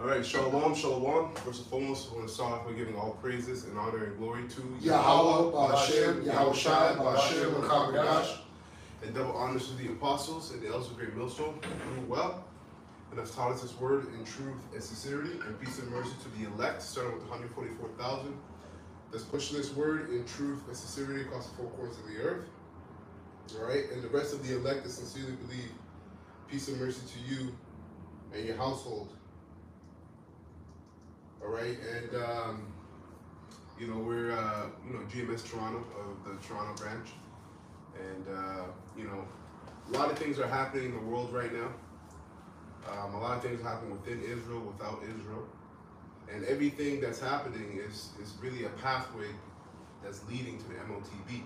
All right, shalom, shalom. First and foremost, I want to start off by giving all praises and honor and glory to Yahweh, Ba'ashem, Yahweh Shai, Ba'ashem, Makagadash. And double honors to the apostles and the elders of Great Millstone, who do well and have taught us His word in truth and sincerity, and peace and mercy to the elect, starting with the 144,000 that's pushing this word in truth and sincerity across the four corners of the earth. All right, and the rest of the elect that sincerely believe, peace and mercy to you and your household. All right, and we're Gms Toronto of the Toronto branch, and a lot of things are happening in the world right now. A lot of things are happening within Israel, without Israel, and everything that's happening is really a pathway that's leading to the MOTB.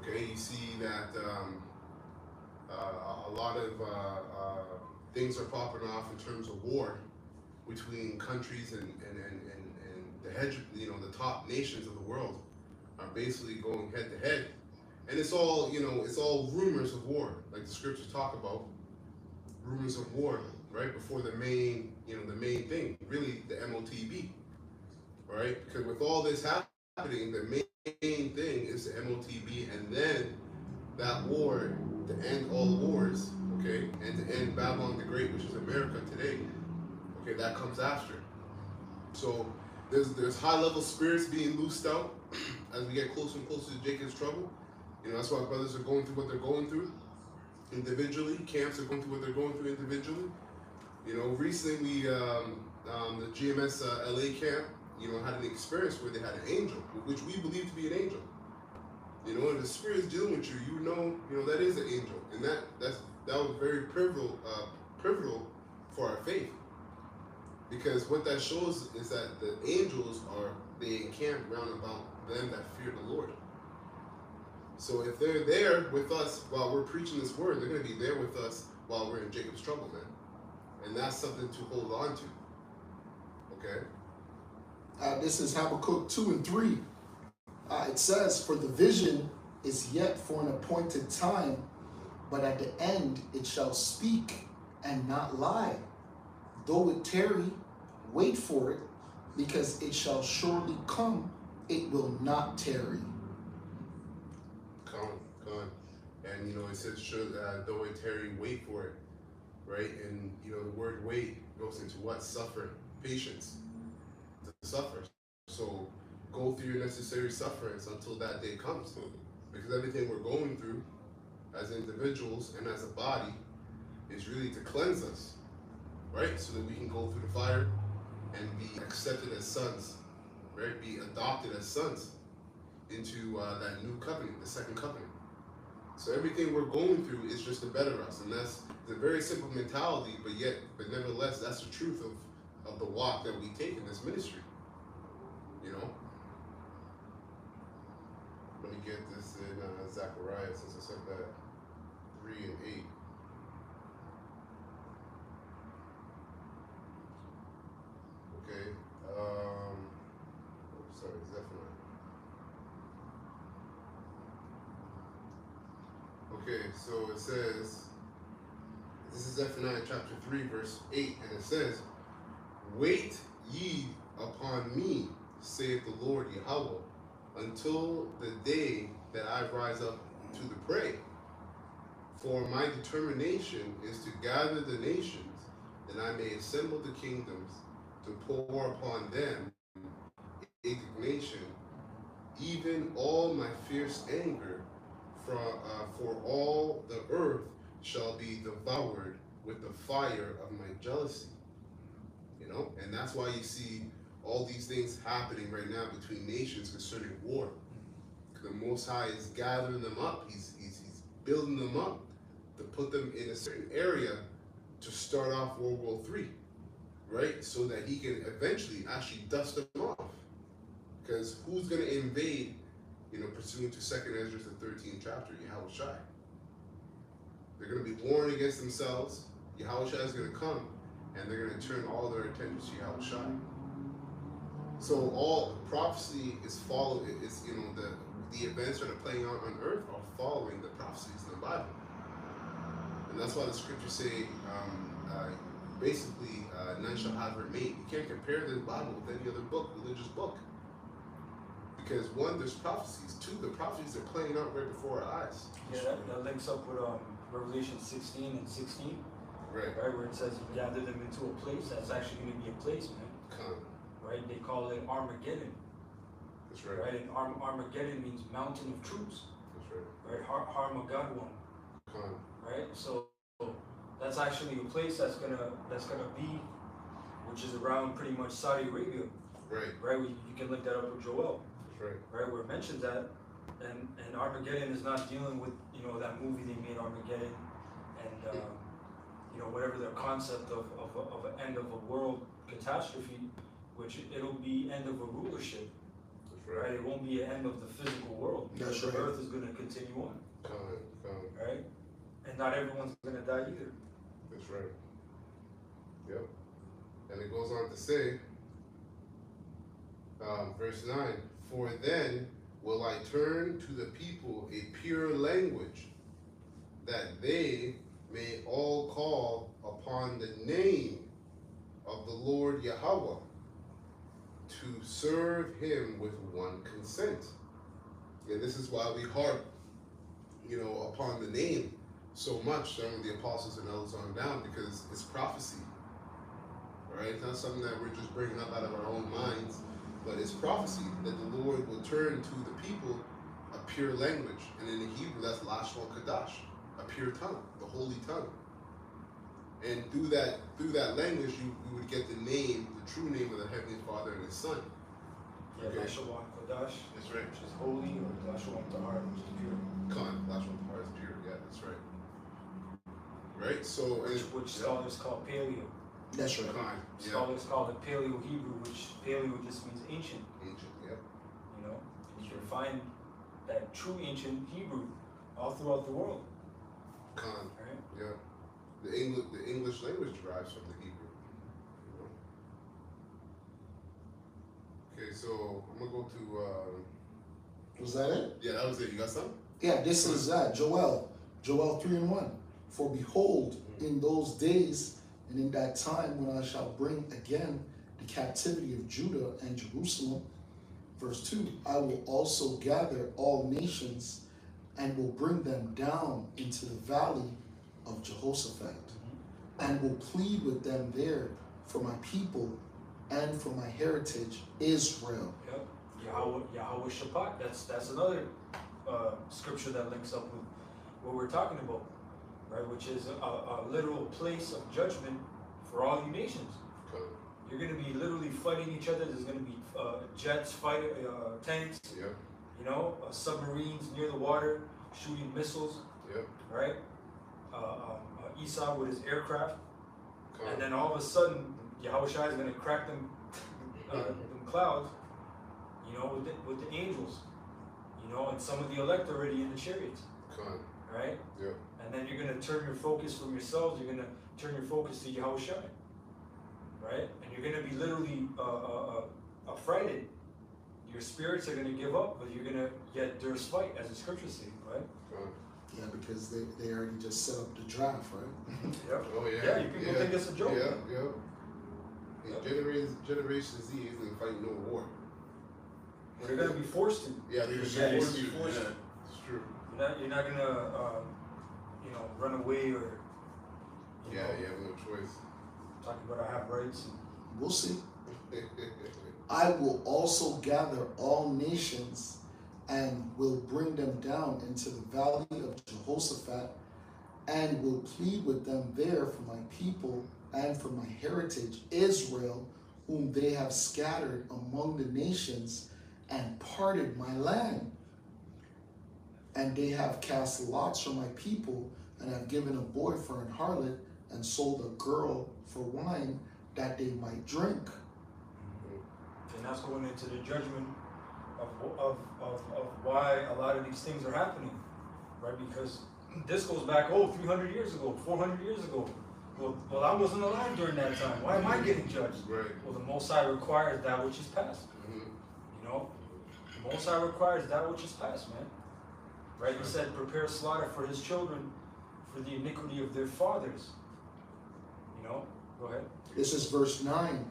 Okay, you see that a lot of things are popping off in terms of war between countries and the top nations of the world are basically going head to head, and it's all rumors of war, like the scriptures talk about, rumors of war, right before the main thing, really the MOTB, right? Because with all this happening, the main thing is the MOTB, and then that war to end all wars, okay, and to end Babylon the Great, which is America today. Okay, that comes after. So there's high level spirits being loosed out as we get closer and closer to Jacob's trouble. That's why brothers are going through what they're going through individually. Camps are going through what they're going through individually. Recently the GMS LA camp, had an experience where they had an angel, which we believe to be an angel. And the spirit is dealing with you. That is an angel, and that was very pivotal for our faith. Because what that shows is that the angels they encamp round about them that fear the Lord. So if they're there with us while we're preaching this word, they're going to be there with us while we're in Jacob's trouble, man. And that's something to hold on to. Okay? This is Habakkuk 2 and 3. It says, "For the vision is yet for an appointed time, but at the end it shall speak and not lie. Though it tarry, wait for it, because it shall surely come, it will not tarry." Come. And it says, though it tarry, wait for it, right? And the word wait goes into what? Suffer, patience, to suffer. So go through your necessary sufferance until that day comes, because everything we're going through as individuals and as a body is really to cleanse us, right? So that we can go through the fire and be accepted as sons, right? Be adopted as sons into that new covenant, the second covenant. So everything we're going through is just to better us, and that's a very simple mentality, but nevertheless, that's the truth of the walk that we take in this ministry. Let me get this in Zechariah, since I said that 3 and 8. Okay, Zephaniah. Okay, so it says, this is Zephaniah chapter 3, verse 8, and it says, "Wait ye upon me, saith the Lord Yahweh, until the day that I rise up to the prey. For my determination is to gather the nations, that I may assemble the kingdoms, to pour upon them indignation, even all my fierce anger, for all the earth shall be devoured with the fire of my jealousy." And that's why you see all these things happening right now between nations concerning war. The Most High is gathering them up. He's building them up to put them in a certain area to start off World War III, right? So that he can eventually actually dust them off. Because who's going to invade, pursuant to 2nd Ezra, the 13th chapter, Yahweh Shai? They're going to be warring against themselves. Yahweh Shai is going to come, and they're going to turn all their attention to Yahweh Shai. So all prophecy is the events that are playing out on earth are following the prophecies in the Bible. And that's why the scriptures say, basically, none shall have her mate. You can't compare this Bible with any other book, religious book. Because one, there's prophecies. Two, the prophecies are playing out right before our eyes. Yeah, that links up with Revelation 16 and 16. Right. Right, where it says you gather them into a place. That's actually going to be a place, man. Right? They call it Armageddon. That's right. Right? And Armageddon means mountain of troops. That's right. Right? Harmageddon. Right? So that's actually a place that's gonna be, which is around pretty much Saudi Arabia. Right. Right? You can link that up with Joel. That's right. Right? Where it mentions that, and Armageddon is not dealing with that movie they made, Armageddon, and whatever their concept of an end of a world catastrophe, which it'll be end of a rulership. That's right. Right? It won't be an end of the physical world. That's the right. earth is going to continue on. Right? And not everyone's going to die either. That's right. Yep. And it goes on to say, verse 9, for then will I turn to the people a pure language, that they may all call upon the name of the Lord Yahweh, to serve him with one consent. And this is why we harp, upon the name so much, some of the apostles and elders on down, because it's prophecy. Right? It's not something that we're just bringing up out of our own minds, but it's prophecy that the Lord will turn to the people a pure language. And in the Hebrew, that's Lashon Kadash, a pure tongue, the holy tongue. And through that language, you would get the true name of the Heavenly Father and His Son. Yeah, Okay. Lashon Kodash, That's right. which is holy, or Lashon Tahar, which is pure. Lashon Tahar is pure. Yeah, that's right. Right. So, Which scholars call Paleo. That's right. Yeah. Scholars call it Paleo Hebrew, which Paleo just means ancient. Ancient. Yep. You can find that true ancient Hebrew all throughout the world. Right? Yeah. The English language derives from the Hebrew. Okay, so I'm gonna go to. Was that it? Yeah, that was it. You got something? Yeah, this is Joel 3:1. For behold, in those days and in that time when I shall bring again the captivity of Judah and Jerusalem, verse 2, I will also gather all nations and will bring them down into the valley of Jehoshaphat, and will plead with them there for my people and for my heritage, Israel. Yep. Yahweh Shabbat. That's another scripture that links up with what we're talking about, right? Which is a literal place of judgment for all you nations. Okay. You're going to be literally fighting each other. There's going to be jets, tanks, Yep. submarines near the water shooting missiles, Yep. right? Esau with his aircraft, Okay. and then all of a sudden, Yahweh Shai is going to crack them clouds, with the angels, and some of the elect already in the chariots, Okay. right? Yep. And then you're going to turn your focus from yourselves. You're going to turn your focus to Yahweh Shai, right? And you're going to be literally affrighted. Your spirits are going to give up, but you're going to yet there's fight, as the scriptures say, right? Okay. Yeah, because they already just set up the draft, right? Yep. Oh yeah. Yeah, you people think it's a joke. Yeah. Yep. Generation Z isn't fighting no war. They're going to be forced to. Yeah, they're Yeah, forced to. you're forced to. It's true. You're not going to, run away or, You have no choice. talk about I have rights. We'll see. I will also gather all nations and will bring them down into the valley of Jehoshaphat, and will plead with them there for my people and for my heritage, Israel, whom they have scattered among the nations and parted my land. And they have cast lots for my people, and have given a boy for an harlot, and sold a girl for wine, that they might drink. And that's going into the judgment of why a lot of these things are happening, right? Because this goes back, 300 years ago, 400 years ago. Well, I wasn't alive during that time. Why am I getting judged? Right. Well, the Most High requires that which is past. Mm-hmm. The Most High requires that which is past, man. Right? He said, prepare slaughter for his children for the iniquity of their fathers. Go ahead. This is verse 9.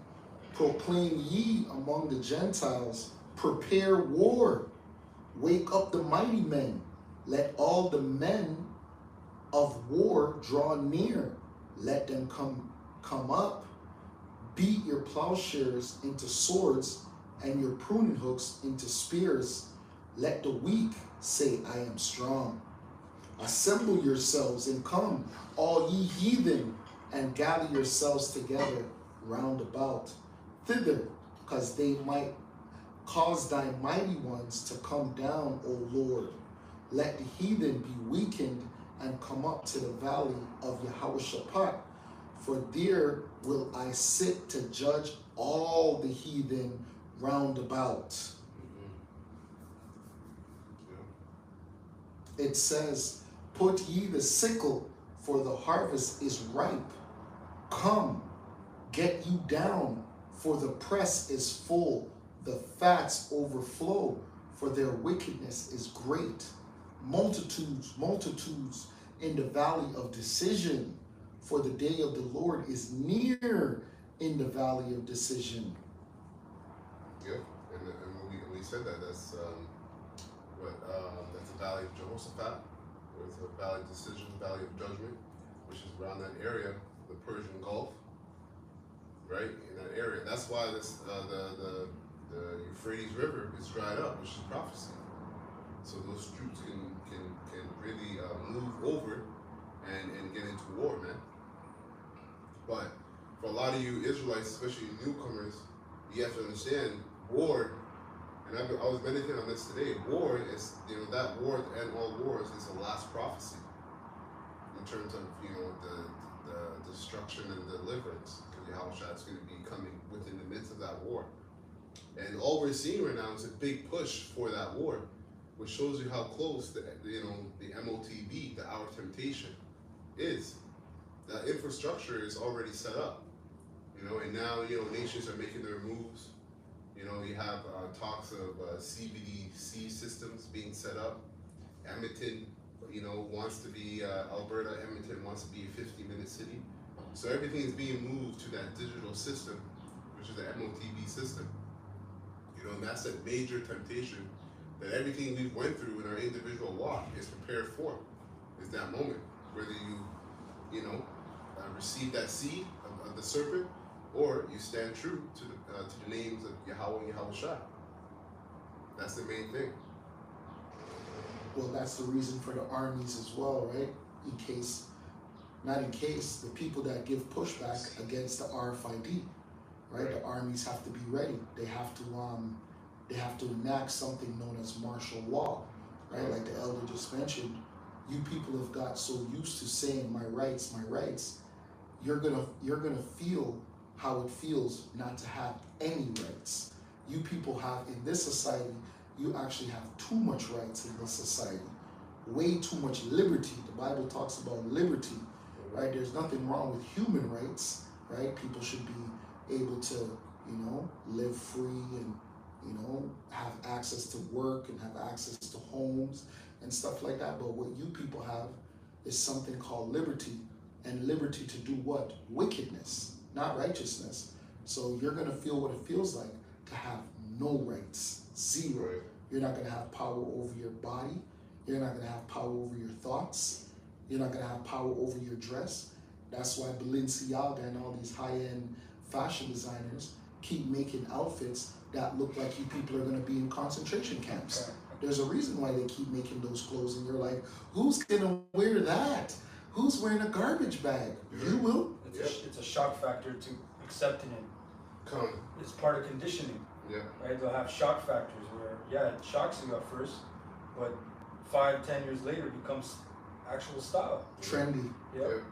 Proclaim ye among the Gentiles, prepare war, wake up the mighty men, let all the men of war draw near, let them come up, beat your plowshares into swords and your pruning hooks into spears. Let the weak say, I am strong. Assemble yourselves and come, all ye heathen, and gather yourselves together round about thither, because they might cause thy mighty ones to come down, O Lord. Let the heathen be weakened and come up to the valley of Yehoshaphat, for there will I sit to judge all the heathen round about. It says, put ye the sickle, for the harvest is ripe. Come, get you down, for the press is full, the fats overflow, for their wickedness is great. Multitudes, multitudes in the valley of decision, for the day of the Lord is near in the valley of decision. Yeah, and we said that that's that's the valley of Jehoshaphat, or it's a valley of decision, valley of judgment, which is around that area, the Persian Gulf, right? In that area, that's why this the Euphrates River is dried up, which is prophecy. So those troops can really move over and get into war, man. But for a lot of you Israelites, especially newcomers, you have to understand war. And I was meditating on this today. War is, that war to end all wars is the last prophecy in terms of, the destruction and deliverance. Because Yahushua is going to be coming within the midst of that war. And all we're seeing right now is a big push for that war, which shows you how close the MOTB, the Our Temptation, is. The infrastructure is already set up, and now, nations are making their moves. You have talks of CBDC systems being set up. Edmonton, wants to be, Alberta, Edmonton wants to be a 50-minute city. So everything is being moved to that digital system, which is the MOTB system. And that's a major temptation that everything we've went through in our individual walk is prepared for. Is that moment, whether you, receive that seed of the serpent, or you stand true to the names of Yahweh and Yahushua. That's the main thing. Well, that's the reason for the armies as well, right? Not in case, the people that give pushback against the RFID, right? The armies have to be ready. They have to enact something known as martial law, right? Like the elder just mentioned, you people have got so used to saying my rights, you're gonna feel how it feels not to have any rights. You people have, in this society, you actually have too much rights in this society. Way too much liberty. The Bible talks about liberty, right? There's nothing wrong with human rights, right? People should be able to, live free and, have access to work and have access to homes and stuff like that. But what you people have is something called liberty, and liberty to do what? Wickedness, not righteousness. So you're going to feel what it feels like to have no rights, zero. Right. You're not going to have power over your body. You're not going to have power over your thoughts. You're not going to have power over your dress. That's why Balenciaga and all these high-end fashion designers keep making outfits that look like you people are going to be in concentration camps. There's a reason why they keep making those clothes, and you're like, who's going to wear that? Who's wearing a garbage bag? You will. It's a shock factor to accepting it. It's part of conditioning. Yeah. Right? They'll have shock factors where, it shocks you at first, but 5-10 years later it becomes actual style. Trendy. Yep.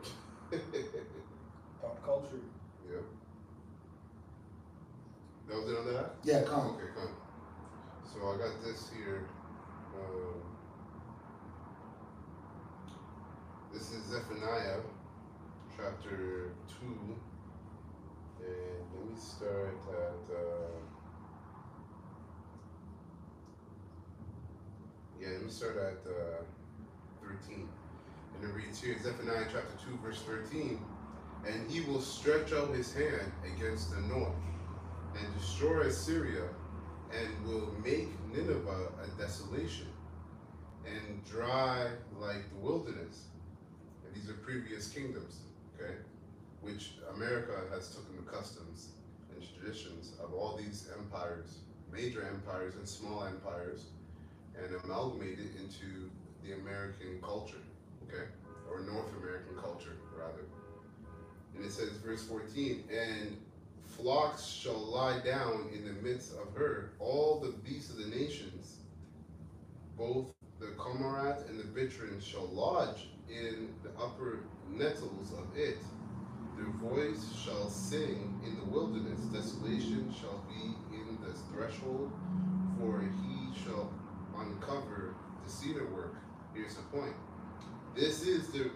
Pop culture. Yeah. That was it on that? Yeah, come. Okay, come. So I got this here. This is Zephaniah chapter 2. And let me start at let me start at 13. And it reads here, Zephaniah chapter 2, verse 13. And he will stretch out his hand against the north, and destroy Assyria, and will make Nineveh a desolation, and dry like the wilderness. And these are previous kingdoms, okay? Which America has taken the customs and traditions of all these empires, major empires and small empires, and amalgamated into the American culture, okay? Or North American culture, rather. And it says, verse 14, and flocks shall lie down in the midst of her, all the beasts of the nations, both the cormorant and the bittern shall lodge in the upper nettles of it. Their voice shall sing in the wilderness, desolation shall be in the threshold, for he shall uncover the cedar work. Here's the point. This is the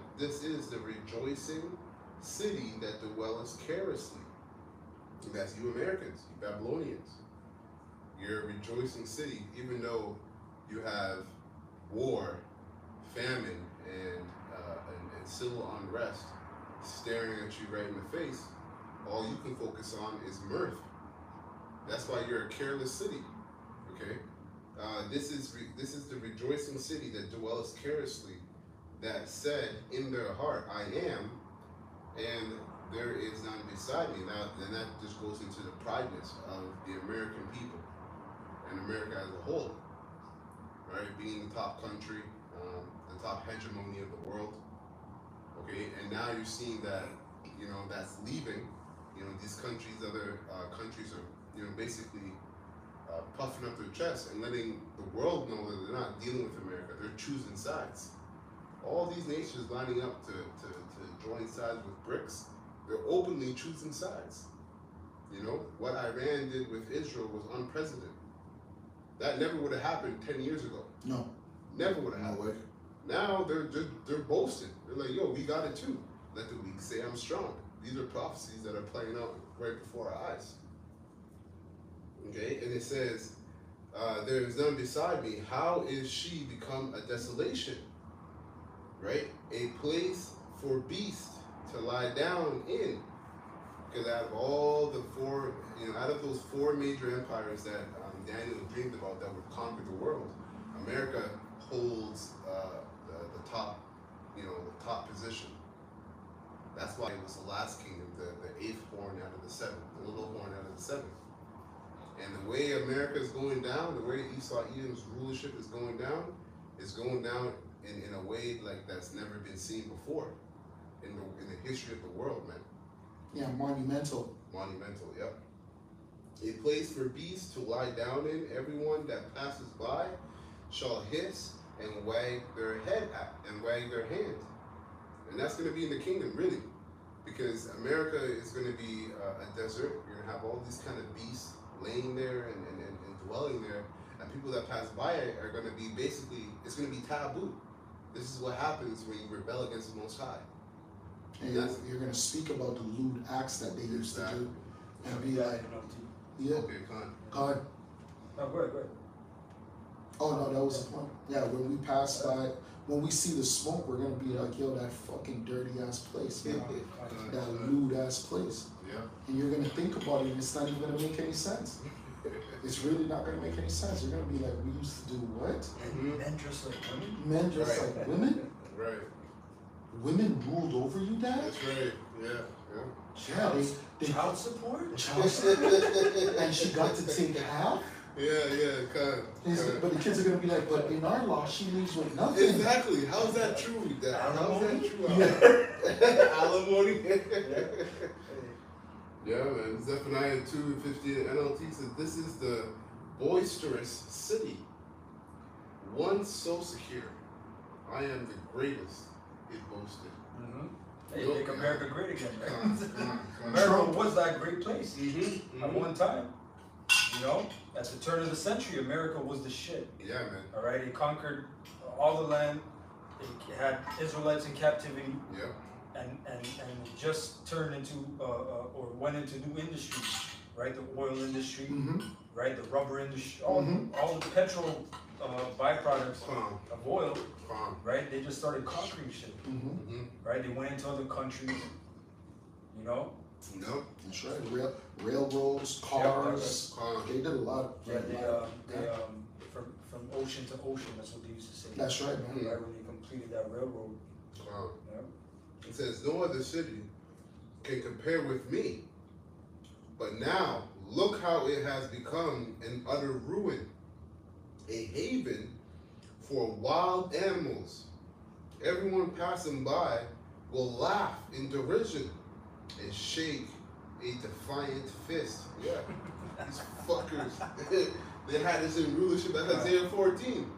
rejoicing city that dwelleth carelessly. And that's you Americans, you Babylonians. You're a rejoicing city, even though you have war, famine, and civil unrest staring at you right in the face. All you can focus on is mirth. That's why you're a careless city. Okay, this is the rejoicing city that dwelleth carelessly, that said in their heart, I am, and there is none beside me. Now, then that just goes into the prideness of the American people and America as a whole, right? Being the top country, the top hegemony of the world. Okay, and now you're seeing that, that's leaving. These countries, other countries are, basically puffing up their chests and letting the world know that they're not dealing with America. They're choosing sides. All these nations lining up to join sides with BRICS, they're openly choosing sides. What Iran did with Israel was unprecedented. That never would have happened 10 years ago. No. Never would have happened. No way. Now they're boasting. They're like, yo, we got it too. Let the weak say I'm strong. These are prophecies that are playing out right before our eyes. Okay, and it says, there is none beside me. How is she become a desolation? Right? A place for beasts to lie down in. Because out of all the four, out of those four major empires that Daniel dreamed about that would conquer the world, America holds the top, the top position. That's why it was the last kingdom, the eighth horn out of the seventh, the little horn out of the seventh. And the way America is going down, the way Esau Edom's rulership is going down in a way like that's never been seen before in the history of the world, man. Yeah, monumental. Monumental, yep. A place for beasts to lie down in. Everyone that passes by shall hiss and wag their head at, and wag their hand. And that's going to be in the kingdom, really, because America is going to be a desert. You're going to have all these kind of beasts laying there and dwelling there, and people that pass by are going to be basically, it's going to be taboo. This is what happens when you rebel against the Most High. And you're going to speak about the lewd acts that they used to do, and be like, yeah, okay, go ahead. No, go ahead. Oh no, that was the point. Yeah, when we pass by, when we see the smoke, we're gonna be like, yo, that fucking dirty ass place, man. That lewd ass place. Yeah. And you're gonna think about it, and it's not even gonna make any sense. It's really not gonna make any sense. You're gonna be like, we used to do what? Men dressed like women? Men dressed like women? Right. Women ruled over you, Dad? That's right. Yeah. Yeah, they Child support? child support. And she got to take half? Yeah, kind of. But the kids are gonna be like, but in our law, she leaves with nothing. Exactly. How's that true? How's that true? Yeah. Alimony. Yeah, man. Zephaniah 2:15 NLT says, "This is the boisterous city, once so secure. I am the greatest," it boasted. Hey, make America great again, man. Come on. America was that great place Mm-hmm. at one time. At the turn of the century, America was the shit. Yeah, man. All right, it conquered all the land. It had Israelites in captivity. Yep. And it just turned into or went into new industries, right? The oil industry, right? The rubber industry, all the petrol byproducts of oil, right? They just started conquering shit, right? They went into other countries, You know. Nope. That's right. Railroads, cars. They did a lot. From ocean to ocean. That's what they used to say. That's right, man. Right when they completed that railroad. It says, no other city can compare with me. But now, look how it has become an utter ruin, a haven for wild animals. Everyone passing by will laugh in derision and shake a defiant fist. Yeah, these fuckers. They had this in rulership at Isaiah 14.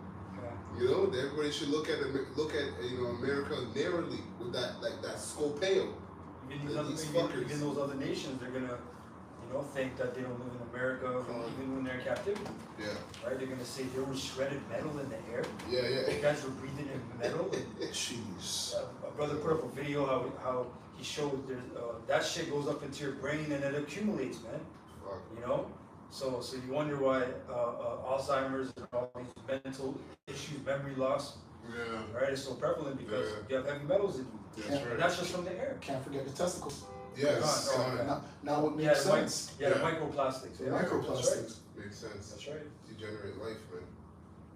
You know, everybody should look at America narrowly with that scopeo. Even those other nations, they're gonna, think that they don't live in America, even when they're in captivity. Yeah. Right? They're gonna say there was shredded metal in the air. Yeah, yeah. You guys were breathing in metal. Jeez. A brother put up a video how he showed that shit goes up into your brain and it accumulates, man. Fuck. You know. So you wonder why Alzheimer's and all these mental issues, memory loss, right, is so prevalent because you have heavy metals in you. That's right. And that's just from the air. Can't forget the testicles. Yes. Now what makes sense? The microplastics. The microplastics. Makes sense. That's right. Degenerate life, man.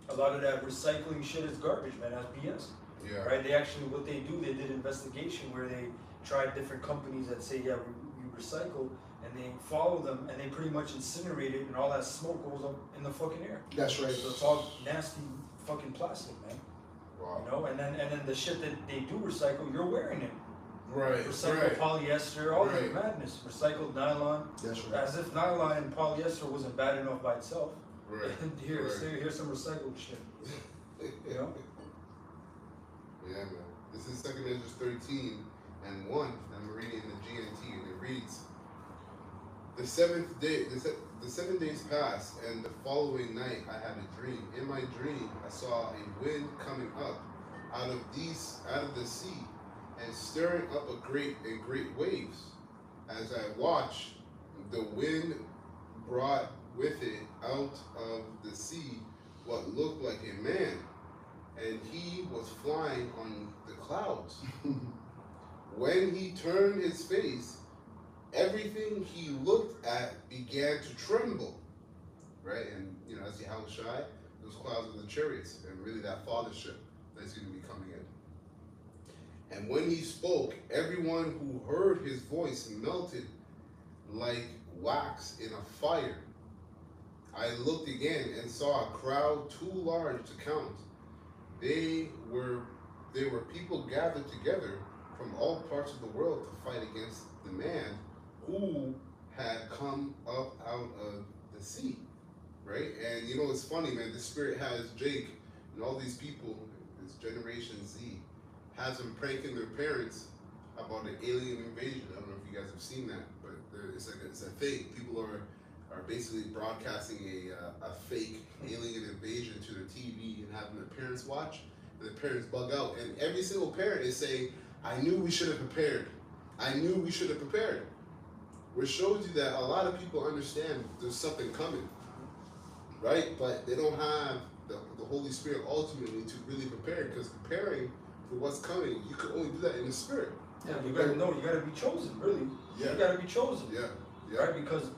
A lot of that recycling shit is garbage, man. That's BS. Yeah. Right? They actually, what they do, they did investigation where they tried different companies that say, yeah, we recycle, and they follow them, and they pretty much incinerate it, and all that smoke goes up in the fucking air. That's right. So it's all nasty fucking plastic, man. Wow. You know, and then the shit that they do recycle, you're wearing it. Right. Recycled polyester, all that madness. Recycled nylon. That's right. As if nylon and polyester wasn't bad enough by itself. Right. Here's some recycled shit. You know? Yeah, man. This is 2 Ezra 13 and 1. I'm reading in the GNT, and it reads, the 7 days passed, and the following night I had a dream. In my dream, I saw a wind coming up out of the sea, and stirring up a great waves. As I watched, the wind brought with it out of the sea what looked like a man, and he was flying on the clouds. When he turned his face, everything he looked at began to tremble. Right? And as Yahweh Shai, those clouds are the chariots, and really that fathership that's going to be coming in. And when he spoke, everyone who heard his voice melted like wax in a fire. I looked again and saw a crowd too large to count. They were people gathered together from all parts of the world to fight against the man who had come up out of the sea. Right? And it's funny, man, the Spirit has Jake and all these people, this Generation Z, has them pranking their parents about an alien invasion. I don't know if you guys have seen that, but it's a thing. People are basically broadcasting a fake alien invasion to their TV and having their parents watch, and the parents bug out. And every single parent is saying, I knew we should have prepared. I knew we should have prepared. Which shows you that a lot of people understand there's something coming, right? But they don't have the Holy Spirit ultimately to really prepare, because preparing for what's coming, you can only do that in the Spirit. Yeah, you gotta be chosen, really. Yeah. You gotta be chosen. Yeah. Right? Because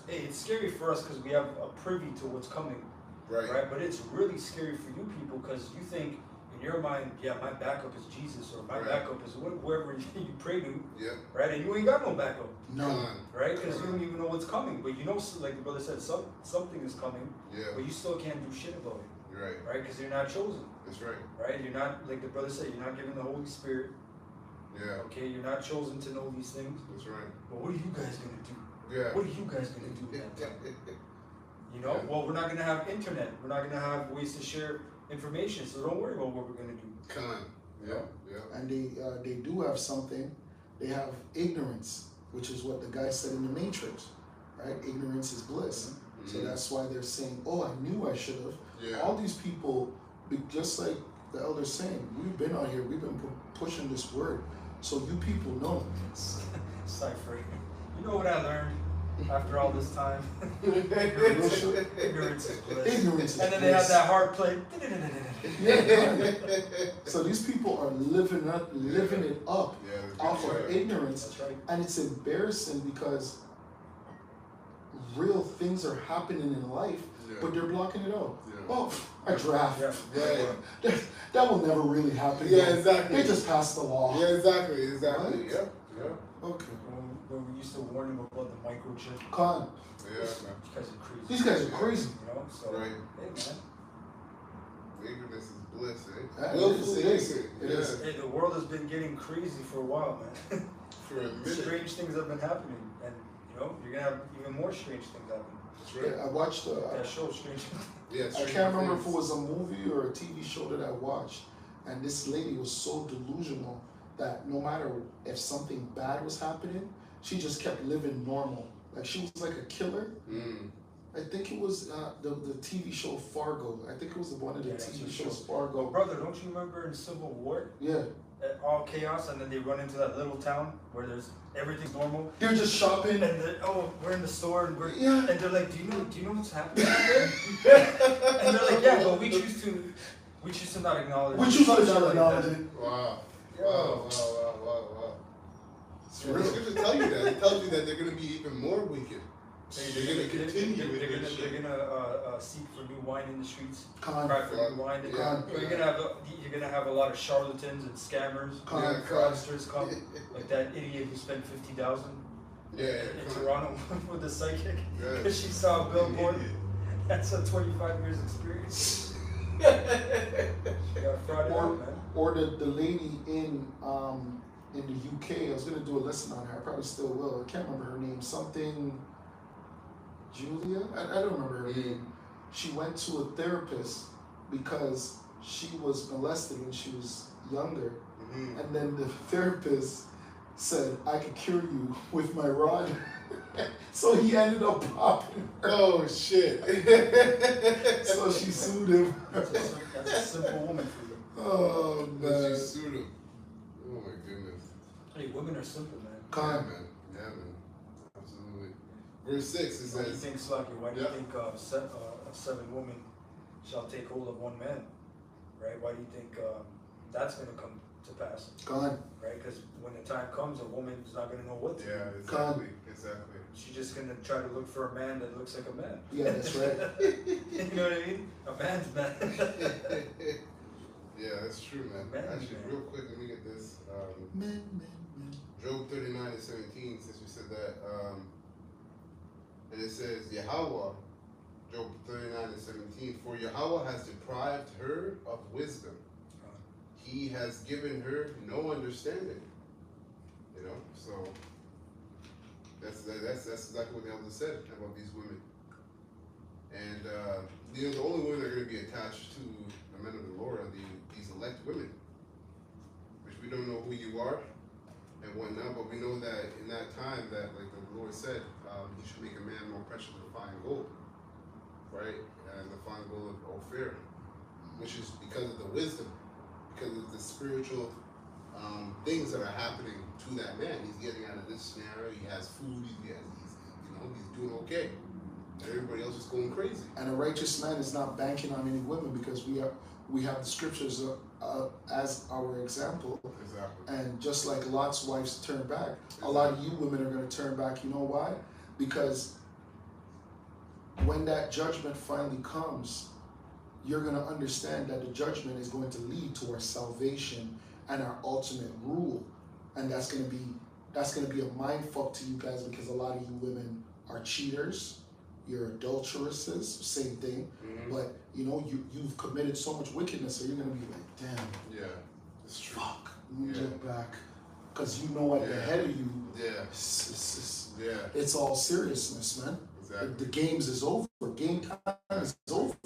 it's scary for us because we have a privy to what's coming. Right? But it's really scary for you people because you think in your mind, yeah, my backup is Jesus, or my backup is whoever you pray to. Yeah. Right? And you ain't got no backup. No. Right? Because you don't even know what's coming. But like the brother said, something is coming. Yeah. But you still can't do shit about it. Right. Right? Because you're not chosen. That's right. Right? You're not, like the brother said, you're not given the Holy Spirit. Yeah. Okay? You're not chosen to know these things. That's right. But what are you guys going to do? Yeah. What are you guys going to do that time? Well, we're not going to have internet. We're not going to have ways to share information. So don't worry about what we're going to do. Yeah. And they do have something. They have ignorance, which is what the guy said in the Matrix, right? Ignorance is bliss. Mm-hmm. So that's why they're saying, oh, I knew I should have. Yeah. All these people, just like the elder's saying, we've been out here, we've been pushing this word. So you people know. Cypher. You know what I learned after all this time? Ignorance is bliss. Ignorance is And then bliss. they have that hard play. Yeah. So these people are living it up off of ignorance, That's right. and it's embarrassing because real things are happening in life, but they're blocking it out. Yeah. Oh, a draft. Yeah. Right. That will never really happen. Yeah, exactly. They just passed the law. Yeah, exactly. What? Yeah. Okay. When we used to warn them about the microchip. Con. Yeah, man. These guys are crazy. These guys are crazy. You know, so Right. hey man. Ignorance is bliss, eh? That Willful it is. ignorance. It Yeah. is. Hey, the world has been getting crazy for a while, man. For a minute. Strange things have been happening, and you know you're gonna have even more strange things happen. That's right. Yeah, I watched. That show, strange. Yeah, I can't remember if it was a movie or a TV show that I watched, and this lady was so delusional that no matter if something bad was happening, she just kept living normal. Like she was like a killer. I think it was the TV show Fargo. I think it was one of the TV shows Fargo. Oh, brother, don't you remember in Civil War? Yeah. All chaos, and then they run into that little town where there's everything's normal. They're just shopping. And then, oh, we're in the store, and Yeah. and they're like, do you know what's happening out there? And they're like, yeah, but we choose to not acknowledge. We choose to Something not like acknowledge that. it. Wow. Yeah. Wow. It's The real. scripture tells you that. It tells you that they're going to be even more wicked. They're going to continue with They're this shit. gonna seek for new wine in the streets. Con. Cry for new wine. Yeah. You're gonna have a lot of charlatans and scammers, Con. fraudsters come, like that idiot who spent $50,000 Yeah. in Toronto with the psychic Yeah. because she saw a billboard. That's a 25 years experience. She got frauded out, man. Or the lady in the UK. I was gonna do a lesson on her. I probably still will. I can't remember her name. Something Julia. I don't remember her name. She went to a therapist because she was molested when she was younger, and then the therapist said, "I could cure you with my rod." So he ended up popping her. Oh, shit. So she sued him. That's a simple woman for you. Oh But man. you sued him. Oh, my goodness. Hey, women are simple, man. Con. Yeah, man. Absolutely. Verse 6, it Why do you says, think, Slacky? Why do you Yeah. think a seven woman shall take hold of one man? Right? Why do you think that's going to come to pass? Gone. Right? Because when the time comes, a woman is not going to know what to do. yeah, exactly. Exactly. She's just going to try to look for a man that looks like a man. Yeah, that's right. You know what I mean? A man's man. Yeah, that's true, man. Man, Actually, man. real quick, let me get this. Man. Job 39:17, since you said that, and it says, Yahweh, Job 39:17, for Yahweh has deprived her of wisdom. He has given her no understanding. You know, so that's exactly what the elder said about these women. And you know, the only women that are going to be attached to the men of the Lord are these elect women, which we don't know who you are and whatnot, but we know that in that time that, like the Lord said, He should make a man more precious than fine gold, right? And the fine gold of Ophir, which is because of the wisdom, because of the spiritual things that are happening to that man. He's getting out of this scenario. He has food. He's doing okay. Everybody else is going crazy. And a righteous man is not banking on any women because we have the scriptures as our example. Exactly. And just like Lot's wives turned back, a lot of you women are going to turn back. You know why? Because when that judgment finally comes, you're going to understand that the judgment is going to lead to our salvation and our ultimate rule. And that's going to be a mind fuck to you guys because a lot of you women are cheaters. You're adulteresses, same thing. Mm-hmm. But you know, you've committed so much wickedness, so you're gonna be like, damn, Yeah, it's true. fuck, let me Yeah. get back. Because you know at the Yeah. head of you, Yeah, it's yeah, all seriousness, man. exactly. The games is over. Game time is over.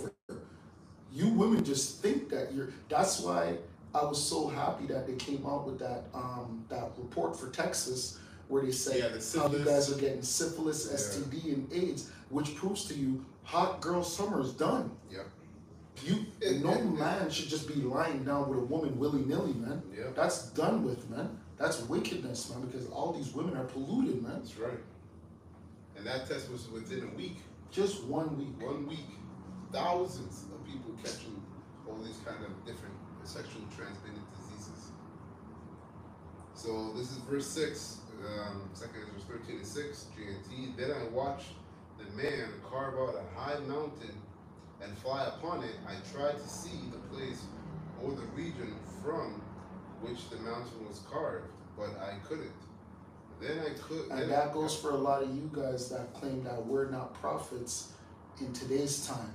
You women just think that that's why I was so happy that they came out with that report for Texas where they say Yeah, the how you syphilis. guys are getting syphilis, Yeah. STD, and AIDS, which proves to you hot girl summer is done. Yep. No man should just be lying down with a woman willy-nilly, man. Yep. That's done with, man. That's wickedness, man, because all these women are polluted, man. That's right. And that test was within a week. Just 1 week. 1 week. Thousands of people catching all these kind of different sexually transmitted diseases. So this is verse 6, 2nd Ezra 13:6, GNT. Then I watched the man carve out a high mountain and fly upon it. I tried to see the place or the region from which the mountain was carved, but I couldn't. Then I could. And that goes for a lot of you guys that claim that we're not prophets in today's time.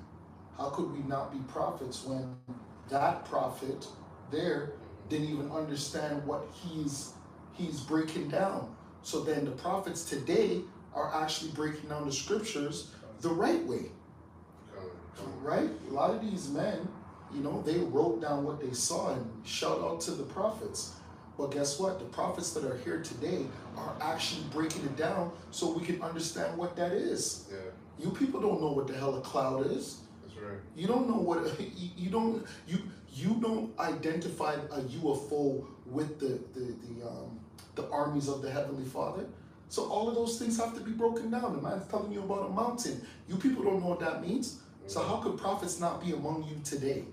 How could we not be prophets when that prophet there didn't even understand what he's breaking down? So then the prophets today are actually breaking down the scriptures the right way. Right? A lot of these men, you know, they wrote down what they saw, and shout out to the prophets. But guess what? The prophets that are here today are actually breaking it down so we can understand what that is. Yeah. You people don't know what the hell a cloud is. That's right. You don't know what you don't identify a UFO with the armies of the Heavenly Father. So all of those things have to be broken down. The man's telling you about a mountain. You people don't know what that means. So how could prophets not be among you today?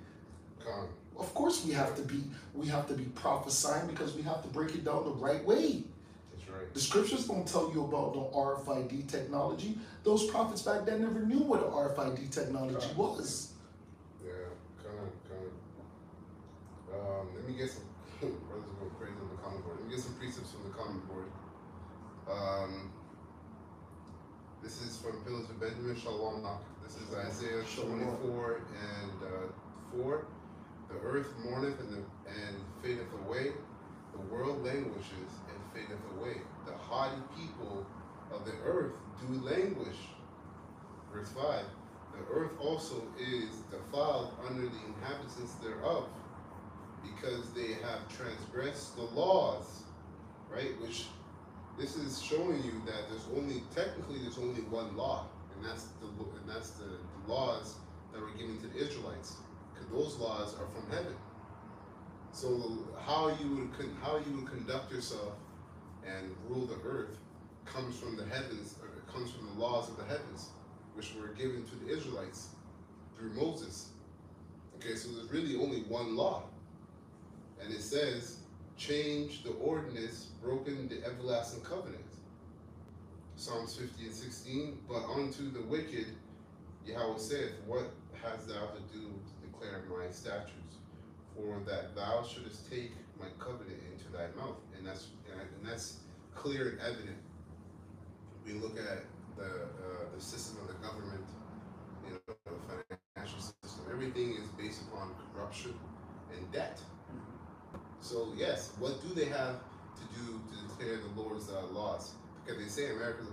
Of course we have to be prophesying, because we have to break it down the right way. That's right. The scriptures don't tell you about no RFID technology. Those prophets back then never knew what RFID technology was. Yeah, let me get some brothers go crazy on the comment board. Let me get some precepts from the comment board. This is from Pillars of Benjamin, Shalom. This is Isaiah 24 and 4. The earth mourneth and fadeth away. The world languishes and fadeth away. The haughty people of the earth do languish. Verse 5. The earth also is defiled under the inhabitants thereof, because they have transgressed the laws. Right? Which this is showing you that there's only one law, and that's the laws that were given to the Israelites. Because those laws are from heaven. So how you would conduct yourself and rule the earth comes from the heavens, or it comes from the laws of the heavens, which were given to the Israelites through Moses. Okay, so there's really only one law, and it says, change the ordinance, broken the everlasting covenant. Psalms 50 and 16, but unto the wicked Yahweh saith, what hast thou to do to declare my statutes? For that thou shouldest take my covenant into thy mouth. And that's clear and evident. We look at the system of the government, you know, the financial system. Everything is based upon corruption and debt. So yes, what do they have to do to declare the Lord's laws? Because they say America is a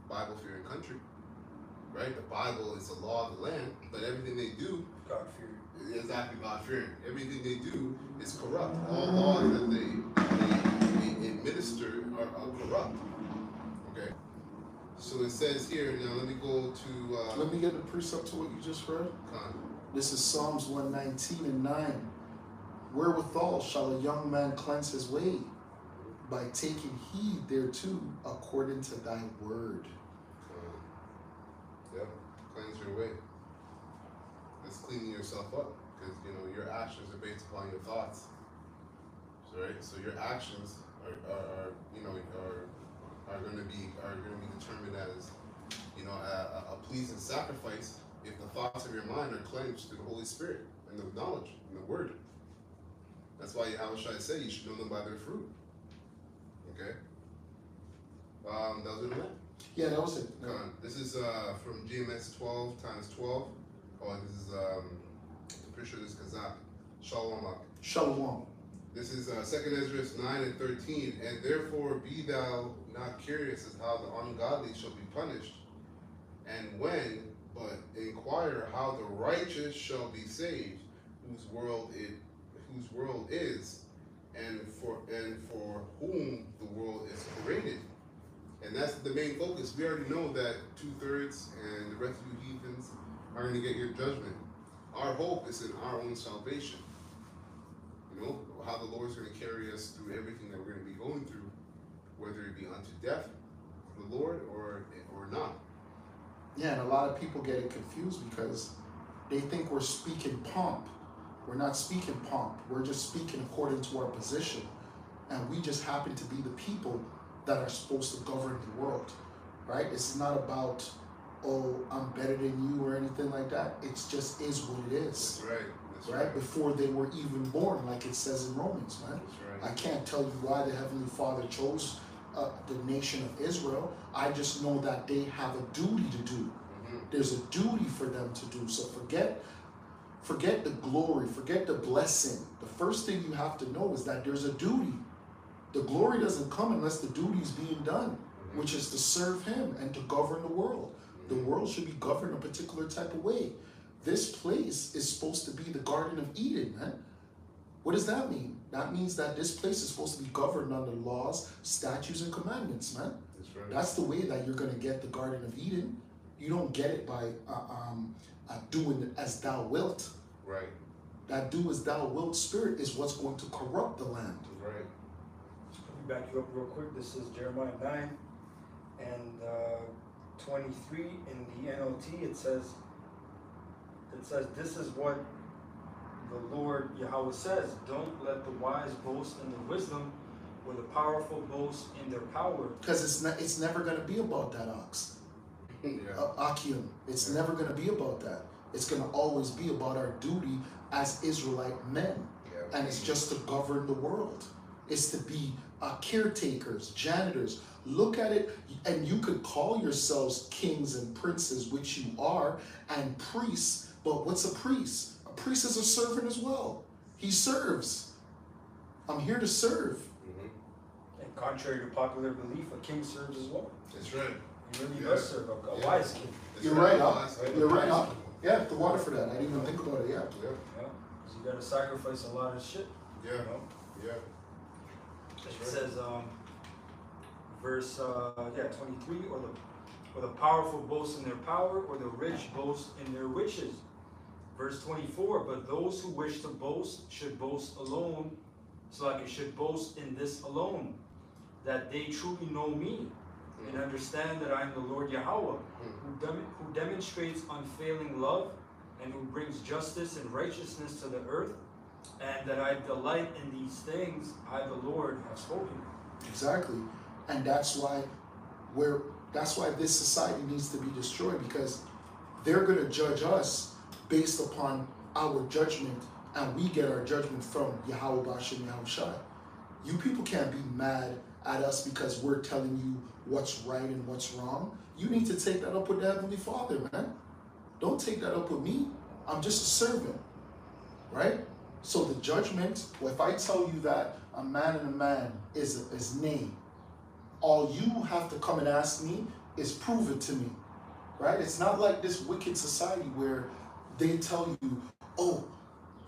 Bible-fearing country, right? The Bible is the law of the land, but everything they do, God-fearing. Exactly, God-fearing. Everything they do is corrupt. All laws that they administer are corrupt. Okay. So it says here. Now let me go to. Let me get the precept to what you just read. This is Psalms 119 and 9. Wherewithal shall a young man cleanse his way? By taking heed thereto according to thy word. Yep, cleanse your way. That's cleaning yourself up, because you know your actions are based upon your thoughts. Right? So your actions are going to be determined as, you know, a pleasing sacrifice if the thoughts of your mind are cleansed through the Holy Spirit and the knowledge and the word. That's why Yahushua said you should know them by their fruit. Okay? That was it, right? Yeah, that was it. This is from Gms 12 times 12. Oh, this is, I'm pretty sure this is Kazakh. Shalom. Shalom. This is 2nd Ezra 9 and 13. And therefore be thou not curious as how the ungodly shall be punished, and when, but inquire how the righteous shall be saved, whose world is, and for whom the world is created. And that's the main focus. We already know that 2/3 and the rest of you heathens are going to get your judgment. Our hope is in our own salvation. You know, how the Lord's going to carry us through everything that we're going to be going through, whether it be unto death of the Lord or not. Yeah, and a lot of people get it confused because they think we're speaking pomp We're not speaking pomp. We're just speaking according to our position. And we just happen to be the people that are supposed to govern the world, right? It's not about, oh, I'm better than you or anything like that. It just is what it is. That's right. That's right? Before they were even born, like it says in Romans, man. That's right. I can't tell you why the Heavenly Father chose the nation of Israel. I just know that they have a duty to do. There's a duty for them to do. So forget the glory, forget the blessing. The first thing you have to know is that there's a duty. The glory doesn't come unless the duty is being done, which is to serve Him and to govern the world. The world should be governed a particular type of way. This place is supposed to be the Garden of Eden, man. What does that mean? That means that this place is supposed to be governed under laws, statutes, and commandments, man. That's right. That's the way that you're going to get the Garden of Eden. You don't get it by doing as thou wilt. Right. That do as thou wilt spirit is what's going to corrupt the land. Right. Let me back you up real quick. This is Jeremiah 9 and 23 in the NLT. It says, this is what the Lord Yahweh says. Don't let the wise boast in their wisdom, or the powerful boast in their power. Because it's never going to be about that, Ox. Yeah. Akim. It's never going to be about that. It's going to always be about our duty as Israelite men. Yeah. And it's just to govern the world. It's to be caretakers, janitors. Look at it, and you could call yourselves kings and princes, which you are, and priests. But what's a priest? A priest is a servant as well. He serves. I'm here to serve. And contrary to popular belief, a king serves as well. That's right. He really does serve a wise king. You're right, You're right, Up. Yeah, the water for that. I didn't even think about it. Yeah. Yeah. Because you got to sacrifice a lot of shit. Yeah. You know? Yeah. It says, verse 23, or the powerful boast in their power, or the rich boast in their riches. Verse 24, but those who wish to boast should boast alone, so like it should boast in this alone, that they truly know me, and understand that I am the Lord Yahweh, who demonstrates unfailing love, and who brings justice and righteousness to the earth, and that I delight in these things, I the Lord have spoken. Exactly. And that's why this society needs to be destroyed, because they're going to judge us based upon our judgment, and we get our judgment from Yahweh Bashem Yahushai. You people can't be mad at us because we're telling you what's right and what's wrong. You need to take that up with the Heavenly Father, man. Don't take that up with me. I'm just a servant, right? So the judgment, well, if I tell you that a man and a man is nay, all you have to come and ask me is prove it to me, right? It's not like this wicked society where they tell you, oh,